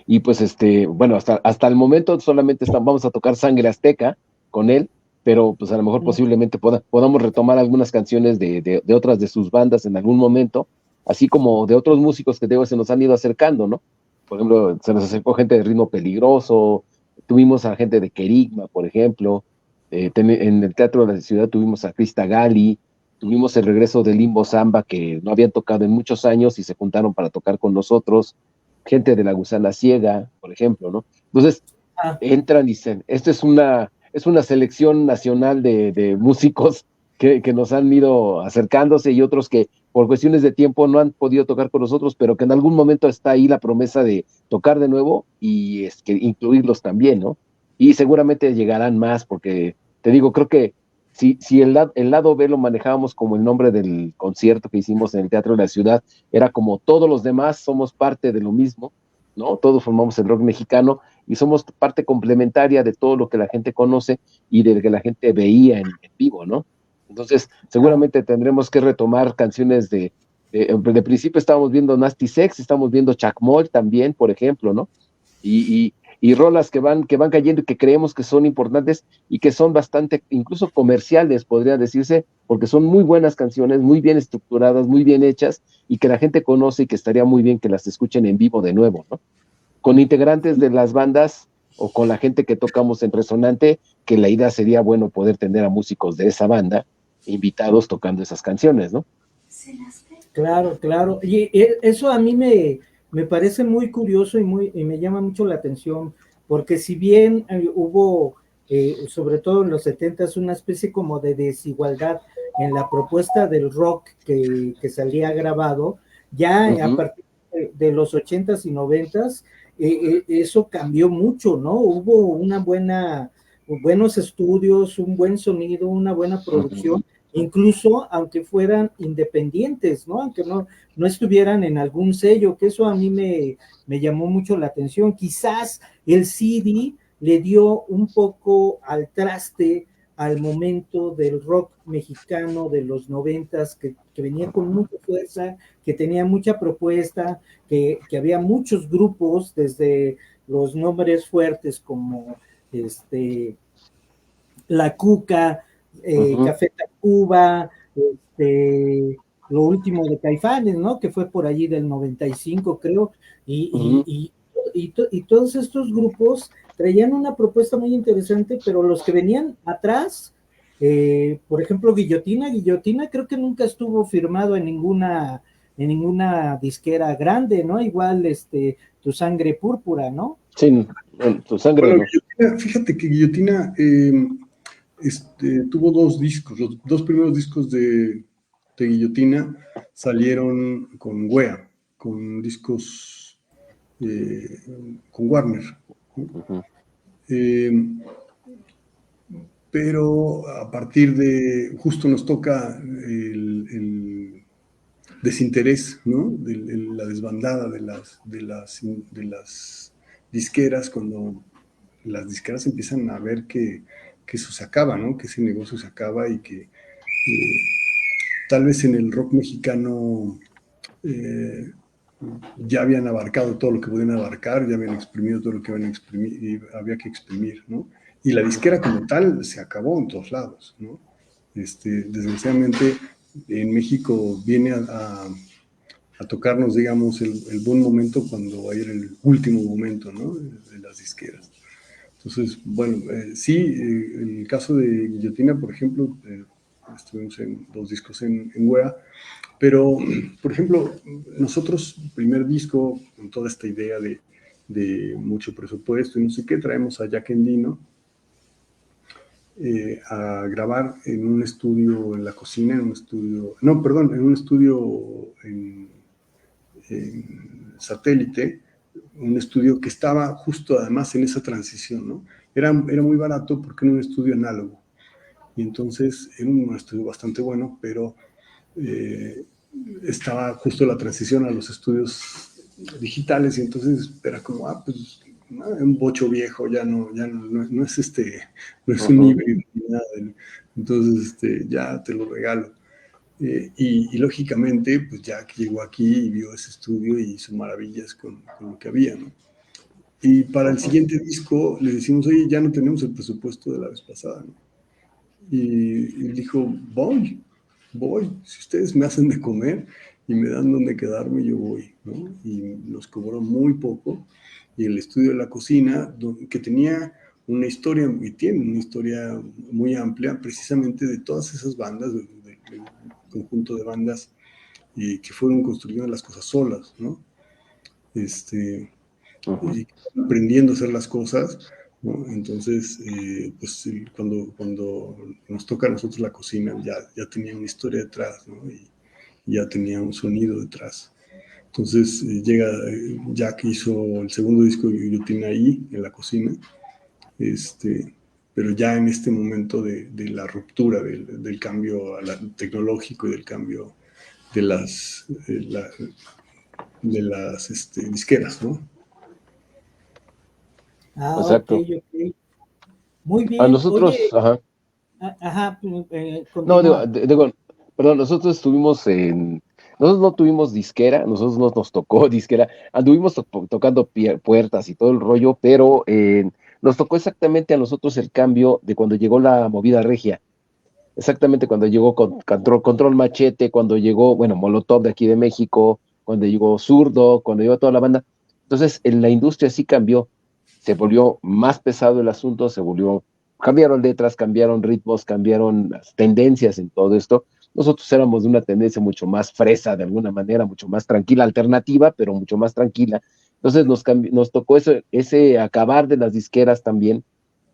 Y pues bueno, hasta el momento solamente vamos a tocar Sangre Azteca con él, pero pues a lo mejor posiblemente podamos retomar algunas canciones de otras de sus bandas en algún momento, así como de otros músicos que se nos han ido acercando, ¿no? Por ejemplo, se nos acercó gente de Ritmo Peligroso, tuvimos a gente de Kerigma, por ejemplo, en el Teatro de la Ciudad tuvimos a Crista Gali, tuvimos el regreso de Limbo Samba, que no habían tocado en muchos años y se juntaron para tocar con nosotros, gente de La Gusana Ciega, por ejemplo, ¿no? Entonces, entran y dicen, esta es una selección nacional de músicos que nos han ido acercándose, y otros que por cuestiones de tiempo no han podido tocar con nosotros, pero que en algún momento está ahí la promesa de tocar de nuevo y que incluirlos también, ¿no? Y seguramente llegarán más, porque te digo, creo que si el lado B lo manejábamos como el nombre del concierto que hicimos en el Teatro de la Ciudad, era como todos los demás somos parte de lo mismo, ¿no? Todos formamos el rock mexicano y somos parte complementaria de todo lo que la gente conoce y de lo que la gente veía en vivo, ¿no? Entonces, seguramente tendremos que retomar canciones de principio. Estábamos viendo Nasty Sex, estamos viendo Chacmol también, por ejemplo, ¿no? Y rolas que van cayendo y que creemos que son importantes y que son bastante, incluso comerciales, podría decirse, porque son muy buenas canciones, muy bien estructuradas, muy bien hechas, y que la gente conoce y que estaría muy bien que las escuchen en vivo de nuevo, ¿no? Con integrantes de las bandas o con la gente que tocamos en Resonante, que la idea sería, bueno, poder tener a músicos de esa banda invitados tocando esas canciones, ¿no? Claro, claro. Y eso a mí me parece muy curioso y me llama mucho la atención, porque si bien hubo, sobre todo en los 70s, una especie como de desigualdad en la propuesta del rock que salía grabado, ya a partir de los 80s y 90s, eso cambió mucho, ¿no? Hubo buenos estudios, un buen sonido, una buena producción, incluso aunque fueran independientes, ¿no? Aunque no estuvieran en algún sello, que eso a mí me llamó mucho la atención. Quizás el CD le dio un poco al traste al momento del rock mexicano de los 90s, que venía con mucha fuerza, que tenía mucha propuesta, que había muchos grupos, desde los nombres fuertes como La Cuca, Café Tacuba, lo último de Caifanes, ¿no? Que fue por allí del 95, creo, y todos estos grupos traían una propuesta muy interesante, pero los que venían atrás, por ejemplo, Guillotina creo que nunca estuvo firmado en ninguna disquera grande, ¿no? Igual, Tu Sangre Púrpura, ¿no? Sí, Tu Sangre. Bueno, ¿no? fíjate que Guillotina tuvo dos discos. Los dos primeros discos de Guillotina salieron con Wea, con discos con Warner. Pero a partir de, justo nos toca el desinterés, ¿no? La desbandada de las disqueras, cuando las disqueras empiezan a ver que eso se acaba, ¿no? Que ese negocio se acaba y que tal vez en el rock mexicano ya habían abarcado todo lo que podían abarcar, ya habían exprimido todo lo que había que exprimir, ¿no? Y la disquera como tal se acabó en todos lados, ¿no? Desgraciadamente en México viene a tocarnos, digamos, el buen momento cuando era el último momento, ¿no? De las disqueras. Entonces, bueno, sí, el caso de Guillotina, por ejemplo, estuvimos en 2 discos en Wea, pero, por ejemplo, nosotros, primer disco, con toda esta idea de mucho presupuesto y no sé qué, traemos a Jack Endino a grabar en un estudio en la cocina, en un estudio en Satélite, un estudio que estaba justo además en esa transición, ¿no? Era muy barato porque era un estudio análogo, y entonces era un estudio bastante bueno, pero estaba justo la transición a los estudios digitales, y entonces era como, pues un bocho viejo, no es un híbrido ni nada. Entonces, ya te lo regalo. Y lógicamente, pues Jack llegó aquí y vio ese estudio y hizo maravillas con lo que había, ¿no? Y para el siguiente disco le decimos, oye, ya no tenemos el presupuesto de la vez pasada, ¿no? Y él dijo, voy, si ustedes me hacen de comer y me dan donde quedarme, yo voy, ¿no? Y nos cobró muy poco, y el estudio de la cocina, que tenía una historia, y tiene una historia muy amplia, precisamente de todas esas bandas, del conjunto de bandas que fueron construyendo las cosas solas, ¿no? Y aprendiendo a hacer las cosas, ¿no? Entonces, pues cuando nos toca a nosotros la cocina, ya tenía una historia detrás, ¿no? Y ya tenía un sonido detrás. Entonces llega Jack, hizo el segundo disco de Guillotina ahí, en la cocina, pero ya en este momento de la ruptura, del cambio tecnológico y del cambio de las disqueras, ¿no? Exacto. Ok. Muy A bien. nosotros, Oye, ajá. continúa. No, digo, perdón, nosotros no tuvimos disquera, nosotros no nos tocó disquera, anduvimos tocando puertas y todo el rollo, pero nos tocó exactamente a nosotros el cambio de cuando llegó la movida regia, exactamente cuando llegó Control Machete, cuando llegó, bueno, Molotov de aquí de México, cuando llegó Zurdo, cuando llegó toda la banda. Entonces, en la industria sí cambió, se volvió más pesado el asunto, cambiaron letras, cambiaron ritmos, cambiaron las tendencias en todo esto. Nosotros éramos de una tendencia mucho más fresa, de alguna manera, mucho más tranquila, alternativa, pero mucho más tranquila. Entonces nos tocó ese acabar de las disqueras también,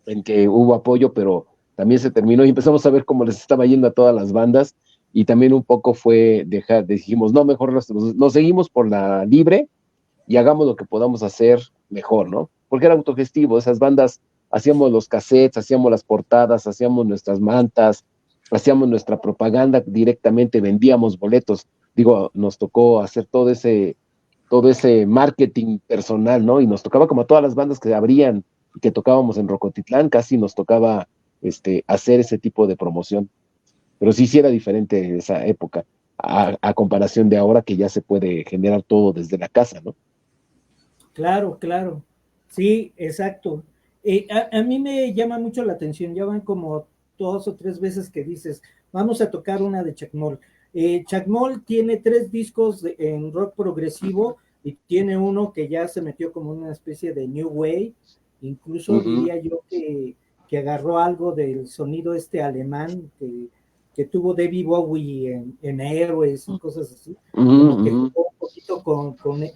en que hubo apoyo, pero también se terminó y empezamos a ver cómo les estaba yendo a todas las bandas, y también un poco dijimos, no, mejor nos seguimos por la libre y hagamos lo que podamos hacer mejor, ¿no? Porque era autogestivo, esas bandas hacíamos los cassettes, hacíamos las portadas, hacíamos nuestras mantas, hacíamos nuestra propaganda directamente, vendíamos boletos. Digo, nos tocó hacer todo ese marketing personal, ¿no? Y nos tocaba, como a todas las bandas que abrían y que tocábamos en Rocotitlán, casi nos tocaba hacer ese tipo de promoción. Pero sí era diferente esa época, a comparación de ahora, que ya se puede generar todo desde la casa, ¿no? Claro. Sí, exacto. A mí me llama mucho la atención, ya van como 2 o 3 veces que dices, vamos a tocar una de Chacmol. Chacmol tiene 3 discos en rock progresivo y tiene uno que ya se metió como una especie de New Wave, incluso diría yo que agarró algo del sonido alemán que tuvo David Bowie en Héroes y cosas así, como que jugó un poquito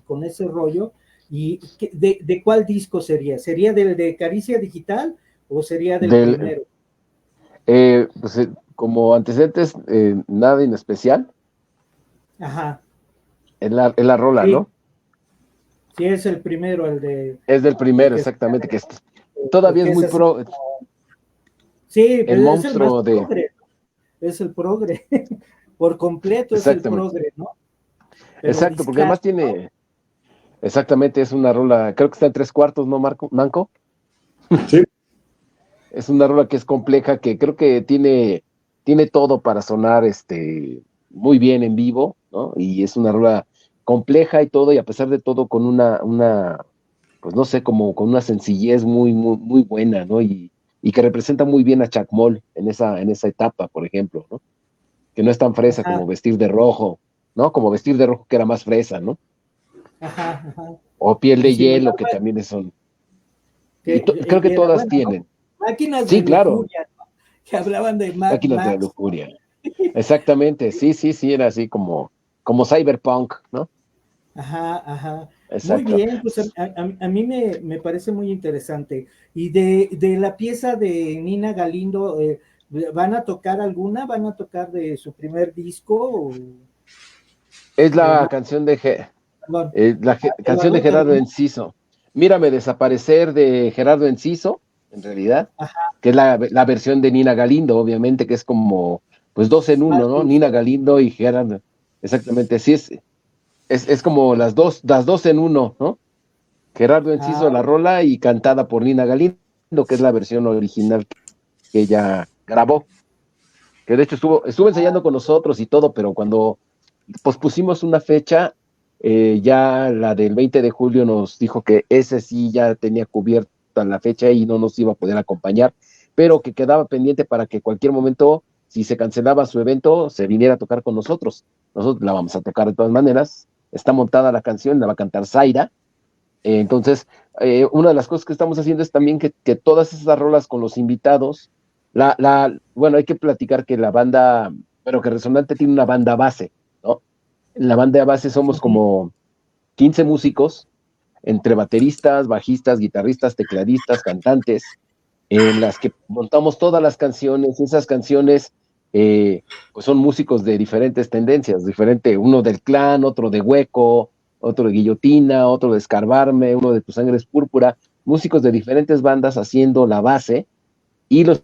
con ese rollo. ¿Y de cuál disco sería? ¿Sería del de Caricia Digital o sería del primero? Pues, como antecedentes, nada en especial. Ajá. Es la rola, Sí. ¿no? Sí, es el primero, el de... Es del primero, exactamente, que todavía es muy pro. Sí, El es el más monstruo de... progre. Es el progre. Por completo es el progre, ¿no? Pero exacto, porque además tiene... ¿no? Exactamente, es una rola, creo que está en 3/4, ¿no, Manco? Sí. Es una rola que es compleja, que creo que tiene todo para sonar muy bien en vivo, ¿no? Y es una rola compleja y todo, y a pesar de todo con una pues no sé, como con una sencillez muy, muy, muy buena, ¿no? Y que representa muy bien a Chacmol en esa etapa, por ejemplo, ¿no? Que no es tan fresa como Vestir de Rojo, ¿no? Como Vestir de Rojo, que era más fresa, ¿no? Ajá. O Piel de Hielo, que también son... creo que todas tienen. Máquinas sí, de claro. lujuria, ¿no? Que hablaban de Máquinas de lujuria. Exactamente, sí, era así como cyberpunk, ¿no? Ajá. Exacto. Muy bien, pues a mí me parece muy interesante. Y de la pieza de Nina Galindo, ¿van a tocar alguna? ¿Van a tocar de su primer disco? Es la canción de canción de Gerardo Enciso. Mírame desaparecer, de Gerardo Enciso, en realidad. Ajá. Que es la versión de Nina Galindo, obviamente, que es como, pues 2 en 1, ¿no? Nina Galindo y Gerardo. Exactamente, sí, es como las dos en uno, ¿no? Gerardo Enciso la rola y cantada por Nina Galindo, que es la versión original que ella grabó. Que de hecho estuvo ensayando con nosotros y todo, pero cuando pospusimos una fecha, ya la del 20 de julio nos dijo que ese sí ya tenía cubierta la fecha y no nos iba a poder acompañar, pero que quedaba pendiente para que cualquier momento, si se cancelaba su evento, se viniera a tocar con nosotros. Nosotros la vamos a tocar de todas maneras. Está montada la canción, la va a cantar Zaira. Entonces, una de las cosas que estamos haciendo es también que todas esas rolas con los invitados, bueno, hay que platicar que la banda, bueno, que Resonante tiene una banda base, ¿no? En la banda base somos como 15 músicos, entre bateristas, bajistas, guitarristas, tecladistas, cantantes, en las que montamos todas las canciones. Esas canciones, pues son músicos de diferentes tendencias, uno del Clan, otro de Hueco, otro de Guillotina, otro de Escarbarme, uno de Tu Sangre es Púrpura, músicos de diferentes bandas haciendo la base, y los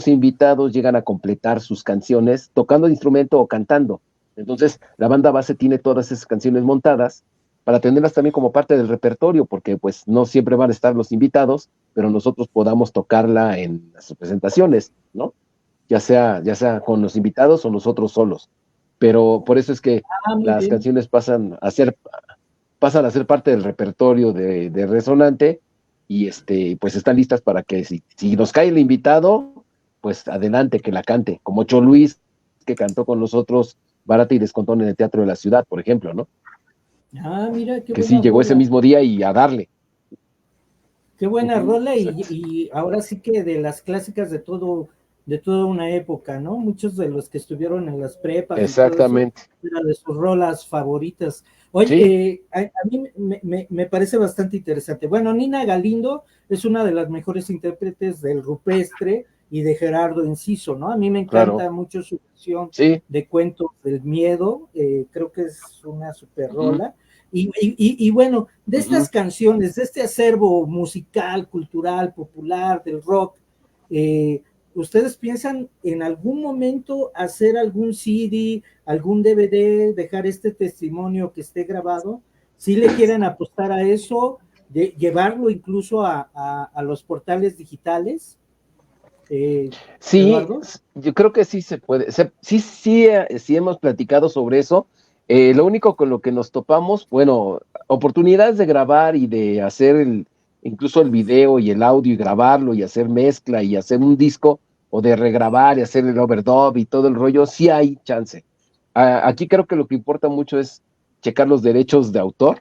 invitados llegan a completar sus canciones tocando el instrumento o cantando. Entonces, la banda base tiene todas esas canciones montadas para tenerlas también como parte del repertorio, porque pues no siempre van a estar los invitados, pero nosotros podamos tocarla en las presentaciones, ¿no? Ya sea con los invitados o nosotros solos. Pero por eso es que las canciones pasan a ser parte del repertorio de Resonante, y pues están listas para que si nos cae el invitado, pues adelante, que la cante, como Cho Luis, que cantó con nosotros Barata y Descontón en el Teatro de la Ciudad, por ejemplo, ¿no? Mira, qué que buena sí, llegó rola. ese mismo día y a darle. Qué buena rola, y ahora sí que de las clásicas de toda una época, ¿no? Muchos de los que estuvieron en las prepas Exactamente. y todo eso, era de sus rolas favoritas. Oye, ¿Sí? a mí me parece bastante interesante. Bueno, Nina Galindo es una de las mejores intérpretes del rupestre y de Gerardo Enciso, ¿no? A mí me encanta mucho su versión de Cuentos del Miedo, creo que es una super rola. Y bueno, de estas canciones, de este acervo musical, cultural, popular, del rock, ¿ustedes piensan en algún momento hacer algún CD, algún DVD, dejar este testimonio que esté grabado? ¿Si le quieren apostar a eso, llevarlo incluso a los portales digitales? Sí, Eduardo. yo creo que sí se puede. Sí hemos platicado sobre eso. Lo único con lo que nos topamos, bueno, oportunidades de grabar y de hacer incluso el video y el audio y grabarlo y hacer mezcla y hacer un disco, o de regrabar y hacer el overdub y todo el rollo, sí hay chance. Aquí creo que lo que importa mucho es checar los derechos de autor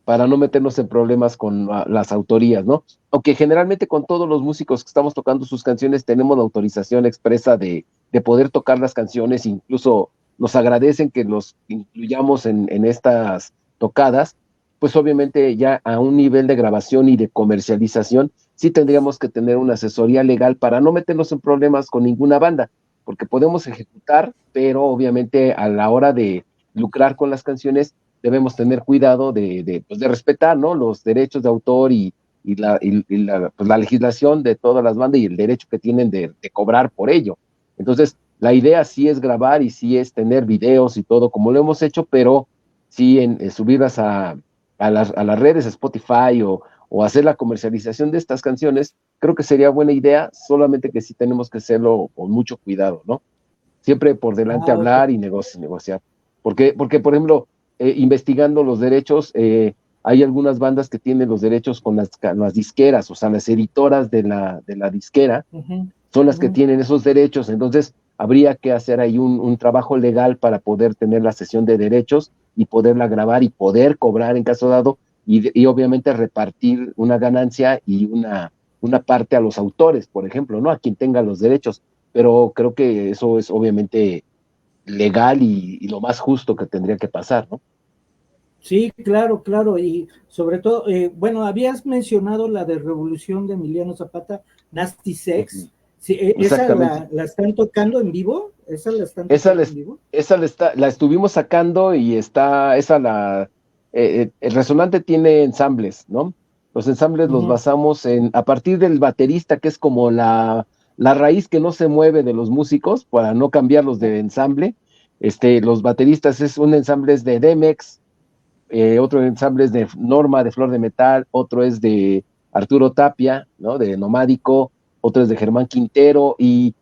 para no meternos en problemas con las autorías, ¿no? Aunque generalmente con todos los músicos que estamos tocando sus canciones tenemos la autorización expresa de poder tocar las canciones, incluso nos agradecen que los incluyamos en estas tocadas, pues obviamente ya a un nivel de grabación y de comercialización sí tendríamos que tener una asesoría legal para no meternos en problemas con ninguna banda, porque podemos ejecutar, pero obviamente a la hora de lucrar con las canciones debemos tener cuidado pues de respetar, ¿no?, los derechos de autor y pues la legislación de todas las bandas y el derecho que tienen de cobrar por ello. Entonces, la idea sí es grabar y sí es tener videos y todo como lo hemos hecho, pero sí subirlas a las redes, a Spotify, o hacer la comercialización de estas canciones, creo que sería buena idea, solamente que sí tenemos que hacerlo con mucho cuidado, ¿no? Siempre por delante hablar y negociar. Porque, por ejemplo, investigando los derechos, hay algunas bandas que tienen los derechos con las disqueras, o sea, las editoras de la disquera son las que tienen esos derechos. Entonces habría que hacer ahí un trabajo legal para poder tener la cesión de derechos y poderla grabar y poder cobrar en caso dado, y obviamente repartir una ganancia y una parte a los autores, por ejemplo, ¿no?, a quien tenga los derechos. Pero creo que eso es obviamente legal y lo más justo que tendría que pasar, ¿no? Sí, claro, y sobre todo, bueno, habías mencionado la de Revolución de Emiliano Zapata, Nasty Sex. Sí, ¿esa la están tocando en vivo? ¿Esa la están tocando en vivo? Esa la estuvimos sacando y el Resonante tiene ensambles, ¿no? Los ensambles los basamos a partir del baterista, que es como la raíz que no se mueve de los músicos, para no cambiarlos de ensamble. Los bateristas es un ensamble de Demex, otro ensamble es de Norma, de Flor de Metal, otro es de Arturo Tapia, ¿no? De Nomádico, otro es de Germán Quintero y,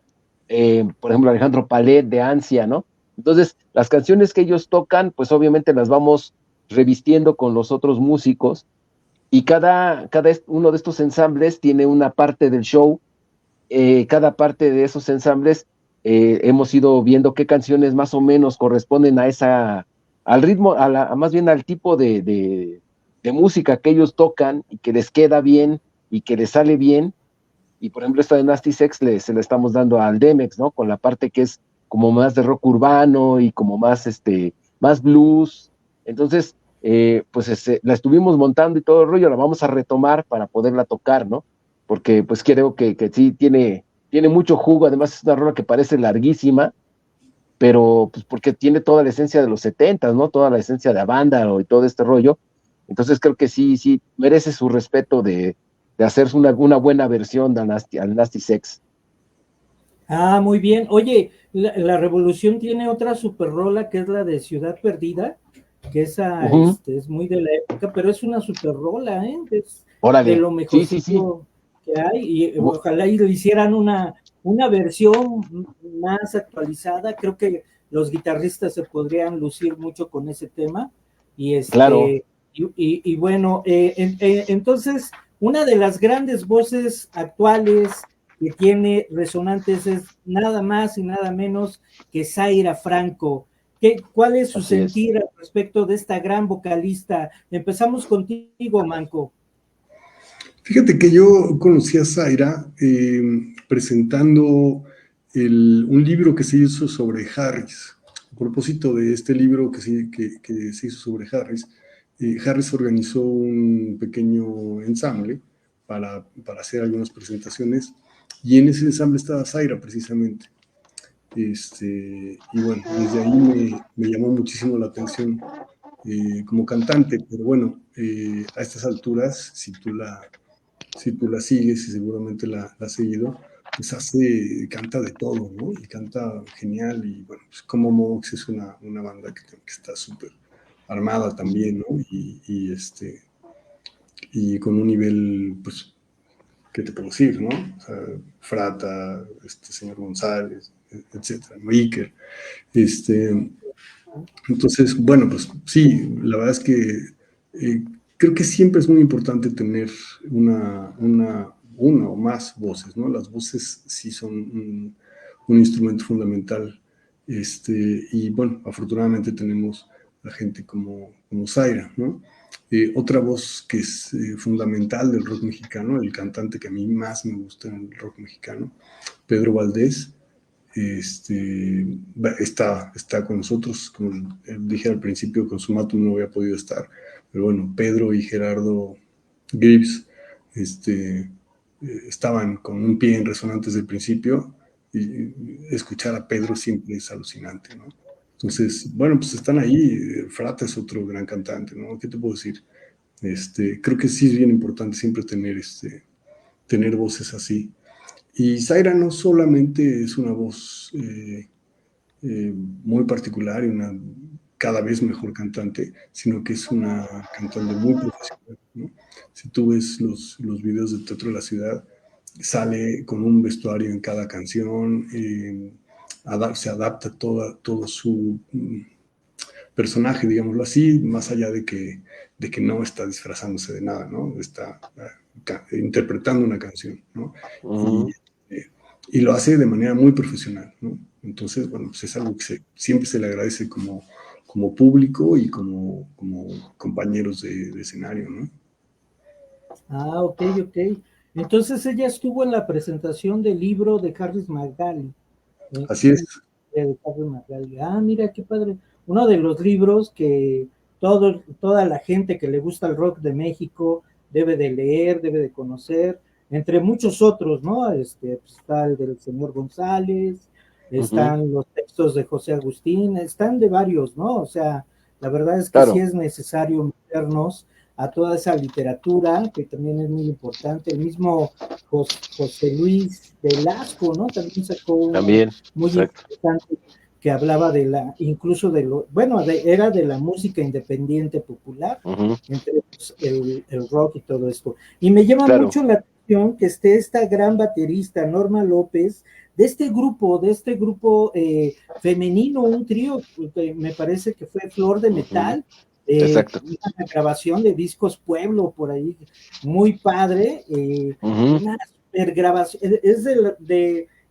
por ejemplo, Alejandro Palet de Ansia, ¿no? Entonces, las canciones que ellos tocan, pues obviamente las vamos revistiendo con los otros músicos y cada uno de estos ensambles tiene una parte del show. Cada parte de esos ensambles hemos ido viendo qué canciones más o menos corresponden al ritmo, más bien al tipo de música que ellos tocan y que les queda bien y que les sale bien. Y por ejemplo, esta de Nasty Sex se la estamos dando al Demex, ¿no? Con la parte que es como más de rock urbano y como más blues. Entonces, pues la estuvimos montando y todo el rollo, la vamos a retomar para poderla tocar, ¿no? Porque pues creo que sí tiene mucho jugo, además es una rola que parece larguísima, pero pues porque tiene toda la esencia de los 70s, ¿no? Toda la esencia de la banda y todo este rollo. Entonces creo que sí merece su respeto de hacerse una buena versión al Nasty Sex. Ah, muy bien. Oye, la Revolución tiene otra super rola que es la de Ciudad Perdida, que esa es muy de la época, pero es una super rola, ¿eh? Es de Órale, lo mejorcito que hay, y ojalá y le hicieran una versión más actualizada. Creo que los guitarristas se podrían lucir mucho con ese tema. Y claro. y bueno, entonces, una de las grandes voces actuales que tiene Resonantes es nada más y nada menos que Zaira Franco. ¿Cuál es su sentir al respecto de esta gran vocalista? Empezamos contigo, Manco. Fíjate que yo conocí a Zaira presentando un libro que se hizo sobre Harris. A propósito de este libro que se hizo sobre Harris, Harris organizó un pequeño ensamble para hacer algunas presentaciones y en ese ensamble estaba Zaira precisamente. Y bueno, desde ahí me llamó muchísimo la atención como cantante, pero bueno, a estas alturas, si tú la sigues y seguramente la has seguido, pues canta de todo, ¿no? Y canta genial y bueno, pues como Mox es una banda que está súper armada también, ¿no? Y con un nivel, pues, ¿qué te puedo decir, no? O sea, Frata, señor González, etcétera, ¿no? Iker, entonces, bueno, pues sí, la verdad es que creo que siempre es muy importante tener una o más voces, ¿no? Las voces sí son un instrumento fundamental. Y bueno, afortunadamente tenemos a gente como Zaira, ¿no? Otra voz que es fundamental del rock mexicano, el cantante que a mí más me gusta en el rock mexicano, Pedro Valdés, está con nosotros, como dije al principio, con Sumatum no había podido estar, pero bueno, Pedro y Gerardo Gibbs estaban con un pie en Resonantes desde el principio, y escuchar a Pedro siempre es alucinante, ¿no? Entonces, bueno, pues están ahí. Frata es otro gran cantante, ¿no? ¿Qué te puedo decir? Creo que sí es bien importante siempre tener voces así. Y Zaira no solamente es una voz muy particular y una cada vez mejor cantante, sino que es una cantante muy profesional, ¿no? Si tú ves los videos de Teatro de la Ciudad, sale con un vestuario en cada canción, se adapta todo su personaje, digámoslo así, más allá de que no está disfrazándose de nada, ¿no? Está interpretando una canción, ¿no? Y lo hace de manera muy profesional, ¿no? Entonces, bueno, pues es algo que siempre se le agradece como público y como compañeros de escenario, ¿no? Ah, ok. Entonces ella estuvo en la presentación del libro de Harris Magali. Así es. De Harris Magali. Ah, mira, qué padre. Uno de los libros que toda la gente que le gusta el rock de México debe de leer, debe de conocer, entre muchos otros, ¿no? Pues está el del señor González, están los textos de José Agustín, están de varios, ¿no? O sea, la verdad es que sí es necesario meternos a toda esa literatura, que también es muy importante. El mismo José Luis Velasco, ¿no? También sacó uno muy importante, que hablaba incluso era de la música independiente popular, entre el rock y todo esto. Y me llama mucho la atención que esté esta gran baterista, Norma López, de este grupo femenino, un trío, que me parece que fue Flor de Metal, exacto. Una grabación de Discos Pueblo por ahí, muy padre, una super grabación,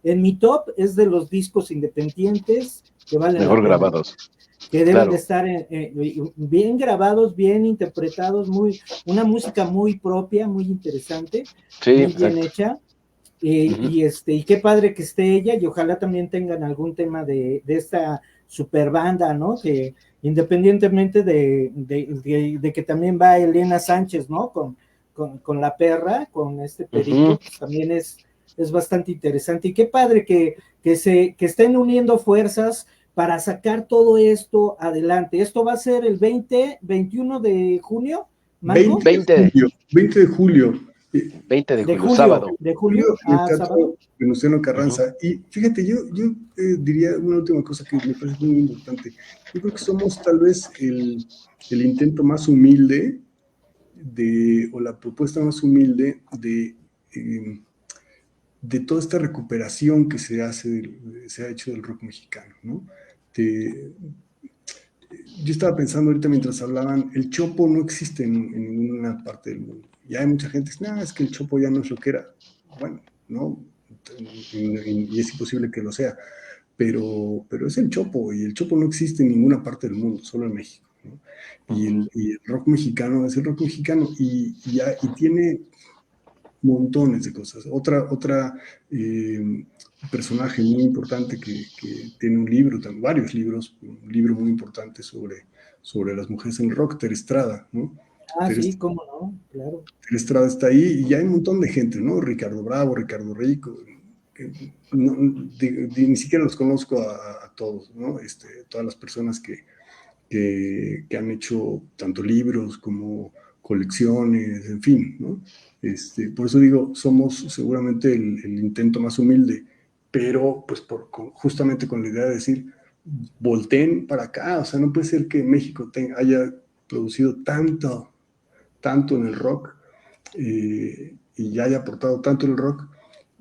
en mi top es de los discos independientes que valen mejor la pena, grabados, que deben de estar bien grabados, bien interpretados, una música muy propia, muy interesante, muy bien hecha. Y qué padre que esté ella, y ojalá también tengan algún tema de esta super banda, ¿no? Que independientemente de que también va Elena Sánchez, ¿no? Con la perra, con este perito, pues también es bastante interesante. Y qué padre que estén uniendo fuerzas para sacar todo esto adelante. Esto va a ser el 21 de junio, ¿Marco? 20 de julio. 20 de julio, sábado. De julio, sábado. Venustiano Carranza. Y fíjate, yo diría una última cosa que me parece muy importante. Yo creo que somos tal vez el intento más humilde o la propuesta más humilde de toda esta recuperación que se ha hecho del rock mexicano, ¿no? Yo estaba pensando ahorita mientras hablaban, el chopo no existe en ninguna parte del mundo. Y hay mucha gente que dice, es que el chopo ya no es lo que era. Bueno, ¿no? Y es imposible que lo sea. Pero es el chopo, y el chopo no existe en ninguna parte del mundo, solo en México, ¿no? Y el rock mexicano es el rock mexicano, y tiene montones de cosas. Otra personaje muy importante que tiene un libro, varios libros, un libro muy importante sobre las mujeres en el rock, Ter Estrada, ¿no? Sí, cómo no, claro. Ter Estrada está ahí, y hay un montón de gente, ¿no? Ricardo Bravo, Ricardo Rico, ni siquiera los conozco a todos, ¿no? Todas las personas que han hecho tanto libros como colecciones, en fin, ¿no? Por eso digo, somos seguramente el intento más humilde, pero pues justamente con la idea de decir, volteen para acá. O sea, no puede ser que México haya producido tanto en el rock, y ya haya aportado tanto en el rock,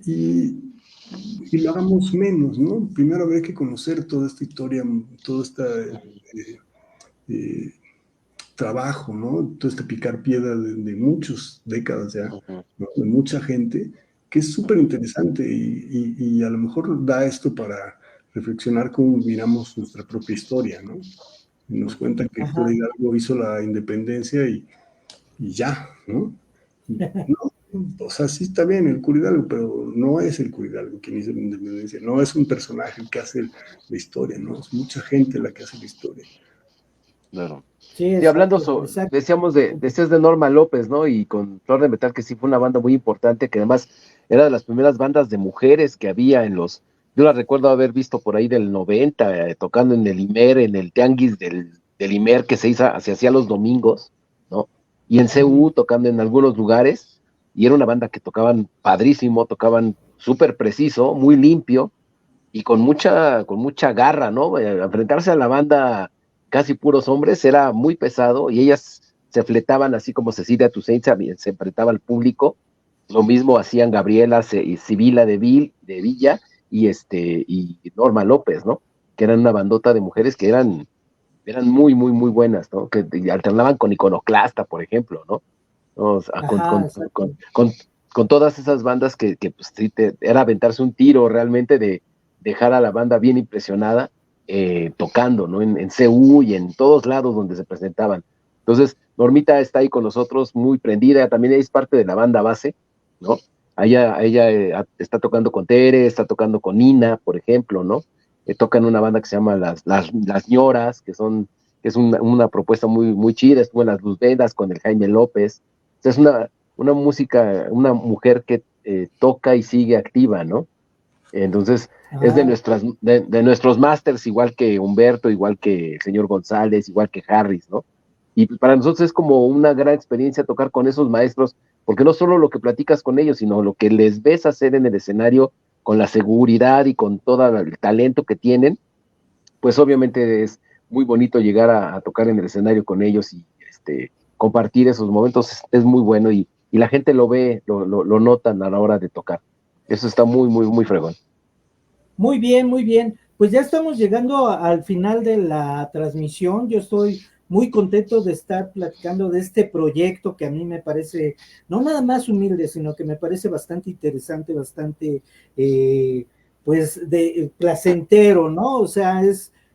y lo hagamos menos, ¿no? Primero habría que conocer toda esta historia, todo este trabajo, ¿no? Todo este picar piedra de muchas décadas ya, ¿no? De mucha gente, que es súper interesante, y a lo mejor da esto para reflexionar cómo miramos nuestra propia historia, ¿no? Y nos cuentan que Héctor Hidalgo hizo la independencia y ya, ¿no? O sea, sí está bien el Cura Hidalgo, pero no es el Cura Hidalgo quien hizo la independencia, no es un personaje el que hace la historia, ¿no? Es mucha gente la que hace la historia. Claro. Sí, hablando decías de Norma López, ¿no? Y con Flor de Metal, que sí fue una banda muy importante, que además era de las primeras bandas de mujeres que había yo la recuerdo haber visto por ahí del 90, tocando en el Imer, en el tianguis del Imer que se hacía los domingos, ¿no? Y en CU tocando en algunos lugares, y era una banda que tocaban padrísimo, tocaban súper preciso, muy limpio, y con mucha garra, ¿no? Enfrentarse a la banda casi puros hombres era muy pesado, y ellas se fletaban así como Cecilia Toussaint se enfrentaba al público. Lo mismo hacían Gabriela y Sibila de Villa y Norma López, ¿no? Que eran una bandota de mujeres que eran muy, muy, muy buenas, ¿no? Que alternaban con Iconoclasta, por ejemplo, ¿no? O sea, con todas esas bandas que pues, sí era aventarse un tiro realmente de dejar a la banda bien impresionada, tocando, ¿no? En CU y en todos lados donde se presentaban. Entonces, Normita está ahí con nosotros, muy prendida, también es parte de la banda base, ¿no? Ella está tocando con Tere, está tocando con Nina, por ejemplo, ¿no? Toca en una banda que se llama Las Ñoras, que es una propuesta muy, muy chida. Estuvo en las Luz Vedas con el Jaime López. O sea, es una música, una mujer que toca y sigue activa, ¿no? Entonces, es de nuestros másters, igual que Humberto, igual que el señor González, igual que Harris, ¿no? Y para nosotros es como una gran experiencia tocar con esos maestros, porque no solo lo que platicas con ellos, sino lo que les ves hacer en el escenario, con la seguridad y con todo el talento que tienen, pues obviamente es muy bonito llegar a tocar en el escenario con ellos y compartir esos momentos es muy bueno y la gente lo ve, lo notan a la hora de tocar. Eso está muy, muy, muy fregón. Muy bien, muy bien. Pues ya estamos llegando al final de la transmisión. Yo estoy muy contento de estar platicando de este proyecto que a mí me parece no nada más humilde, sino que me parece bastante interesante, bastante, pues, placentero, ¿no? O sea,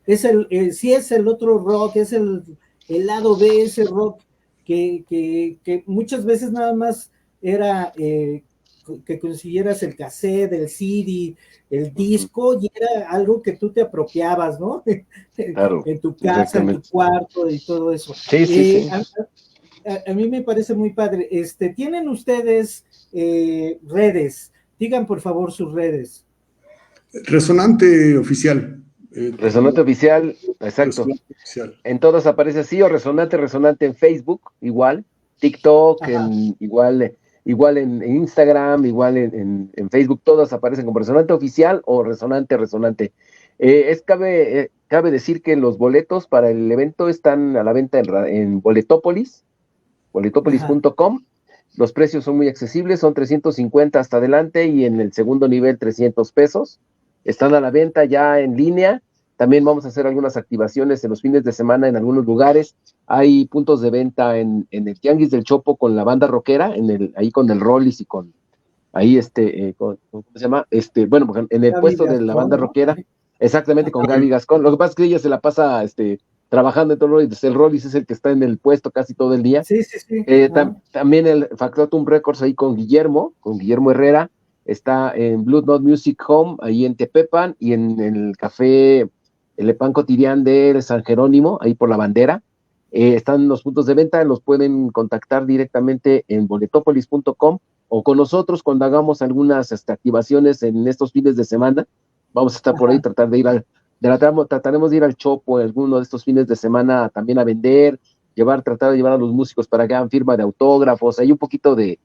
sí es el otro rock, es el lado B, ese rock que muchas veces nada más era que consiguieras el cassette, el CD, el disco, y era algo que tú te apropiabas, ¿no? Claro, En tu casa, en tu cuarto y todo eso. Sí, sí, sí. A mí me parece muy padre. ¿Tienen ustedes redes? Digan por favor sus redes. Resonante Oficial. Resonante Oficial, exacto. Resonante Oficial. En todas aparece así, o Resonante en Facebook, igual, TikTok, igual en Instagram, igual en Facebook, todas aparecen como Resonante Oficial o Resonante. Cabe decir que los boletos para el evento están a la venta en Boletopolis, boletopolis.com. Los precios son muy accesibles, son 350 hasta adelante y en el segundo nivel 300 pesos. Están a la venta ya en línea. También vamos a hacer algunas activaciones en los fines de semana en algunos lugares. Hay puntos de venta en el Tianguis del Chopo con la banda rockera, ahí con el Rollis y con ahí ¿cómo se llama? Bueno, en el Gaby puesto de la Gascón, banda ¿no? rockera, exactamente, con Gaby Gascón. Lo que pasa es que ella se la pasa trabajando en todo Rollis. El Rollis es el que está en el puesto casi todo el día. Sí, sí, sí. También el Factotum Records ahí con Guillermo Herrera. Está en Blue Note Music Home, ahí en Tepepan, y en el café El Pan Cotidián de San Jerónimo, ahí por la bandera. Están los puntos de venta, los pueden contactar directamente en boletopolis.com o con nosotros cuando hagamos algunas activaciones en estos fines de semana. Vamos a estar por ahí, trataremos de ir al Chopo en alguno de estos fines de semana también a vender, tratar de llevar a los músicos para que hagan firma de autógrafos, hay un poquito de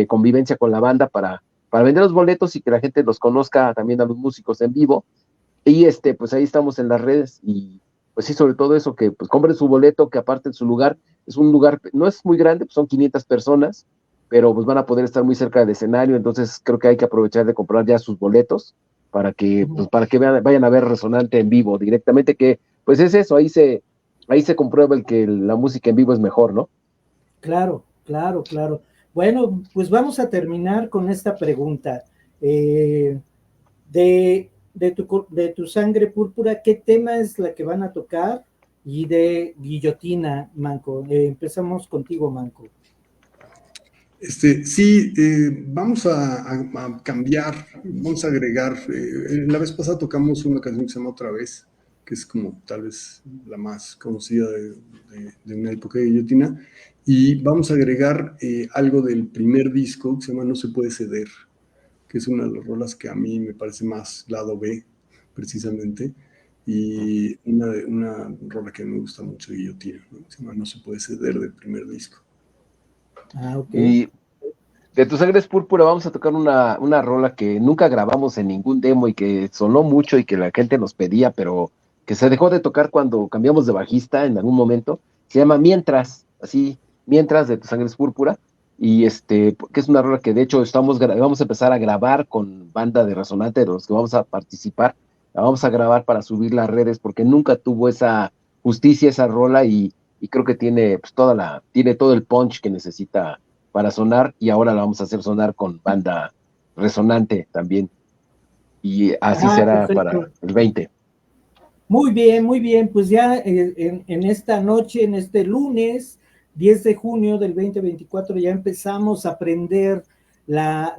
convivencia con la banda para vender los boletos y que la gente los conozca también a los músicos en vivo. Y pues ahí estamos en las redes y pues sí, sobre todo eso, que pues compren su boleto, que aparten su lugar. Es un lugar, no es muy grande, pues son 500 personas, pero pues van a poder estar muy cerca del escenario, entonces creo que hay que aprovechar de comprar ya sus boletos para que vayan a ver Resonante en vivo directamente, que pues es eso, ahí se comprueba que la música en vivo es mejor, ¿no? Claro. Bueno, pues vamos a terminar con esta pregunta. De tu sangre púrpura, ¿qué tema es la que van a tocar? Y de Guillotina, Manco. Empezamos contigo, Manco. Sí, vamos a cambiar, vamos a agregar. La vez pasada tocamos una canción que se llama Otra Vez, que es como tal vez la más conocida de una época de Guillotina, y vamos a agregar algo del primer disco que se llama No se puede ceder, que es una de las rolas que a mí me parece más lado B, precisamente, y una rola que me gusta mucho de Guillotina, ¿no? Se llama No se puede ceder, del primer disco. Ok. Y de Tu Sangre es Púrpura vamos a tocar una rola que nunca grabamos en ningún demo y que sonó mucho y que la gente nos pedía, pero que se dejó de tocar cuando cambiamos de bajista en algún momento. Se llama Mientras, de Tu Sangre es Púrpura, y que es una rola que de hecho vamos a empezar a grabar con banda de Resonante, de los que vamos a participar. La vamos a grabar para subirla a redes porque nunca tuvo esa justicia esa rola y creo que tiene tiene todo el punch que necesita para sonar, y ahora la vamos a hacer sonar con banda Resonante también, y así será Perfecto. para el 20. Muy bien, pues ya en esta noche, en este lunes 10 de junio del 2024, ya empezamos a aprender la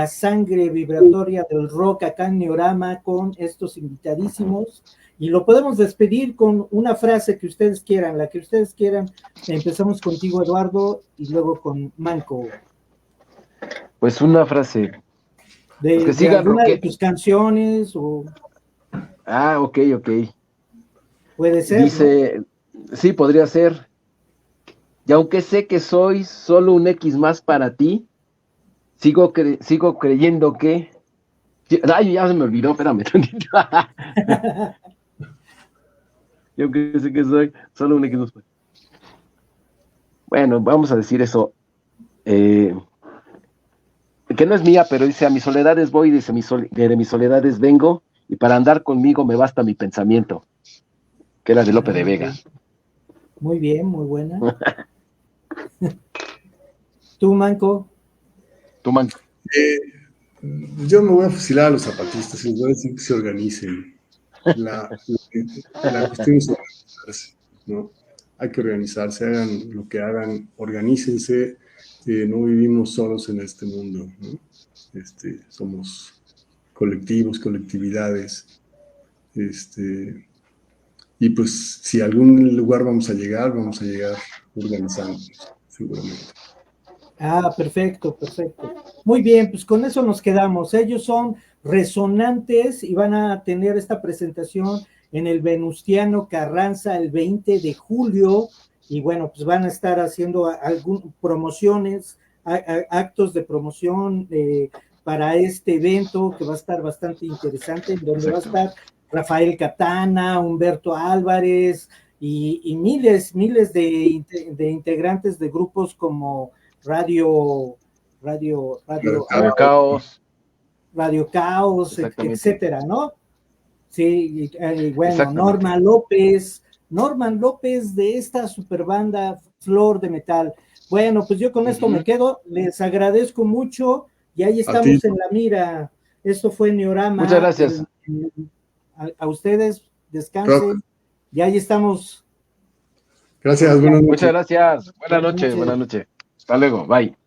sangre vibratoria del rock acá en Neorama con estos invitadísimos, y lo podemos despedir con una frase que ustedes quieran, la que ustedes quieran. Empezamos contigo, Eduardo, y luego con Manco. Pues una frase. De alguna de tus canciones o... Ok. Puede ser, dice, ¿no? Sí, podría ser. Y aunque sé que soy solo un X más para ti, sigo creyendo que Sí, ay, ya se me olvidó, espérame tantito. Yo que sé que soy solo un equipo. Bueno, vamos a decir eso. Que no es mía, pero dice, a mis soledades voy, dice, de mis soledades vengo, y para andar conmigo me basta mi pensamiento, que era de Lope de Vega. Muy bien, muy buena. ¿Tú, Manco? Tú, man. Yo me voy a fusilar a los zapatistas y les voy a decir que se organicen. La cuestión es organizarse, ¿no? Hay que organizarse, hagan lo que hagan, organícense, no vivimos solos en este mundo, ¿no? Somos colectivos, colectividades, y pues si a algún lugar vamos a llegar organizándonos, seguramente. Ah, perfecto, perfecto. Muy bien, pues con eso nos quedamos. Ellos son Resonantes y van a tener esta presentación en el Venustiano Carranza el 20 de julio. Y bueno, pues van a estar haciendo promociones, actos de promoción para este evento que va a estar bastante interesante, en donde va a estar Rafael Catana, Humberto Álvarez y miles de integrantes de grupos como Radio Caos. Radio Caos, etcétera, ¿no? Sí, bueno, Norman López de esta super banda Flor de Metal. Bueno, pues yo con esto me quedo, les agradezco mucho y ahí estamos en la mira. Esto fue Neorama. Muchas gracias. A ustedes, descansen. Y ahí estamos. Gracias, buenas noches. Muchas gracias. Buenas noches. Hasta luego. Bye.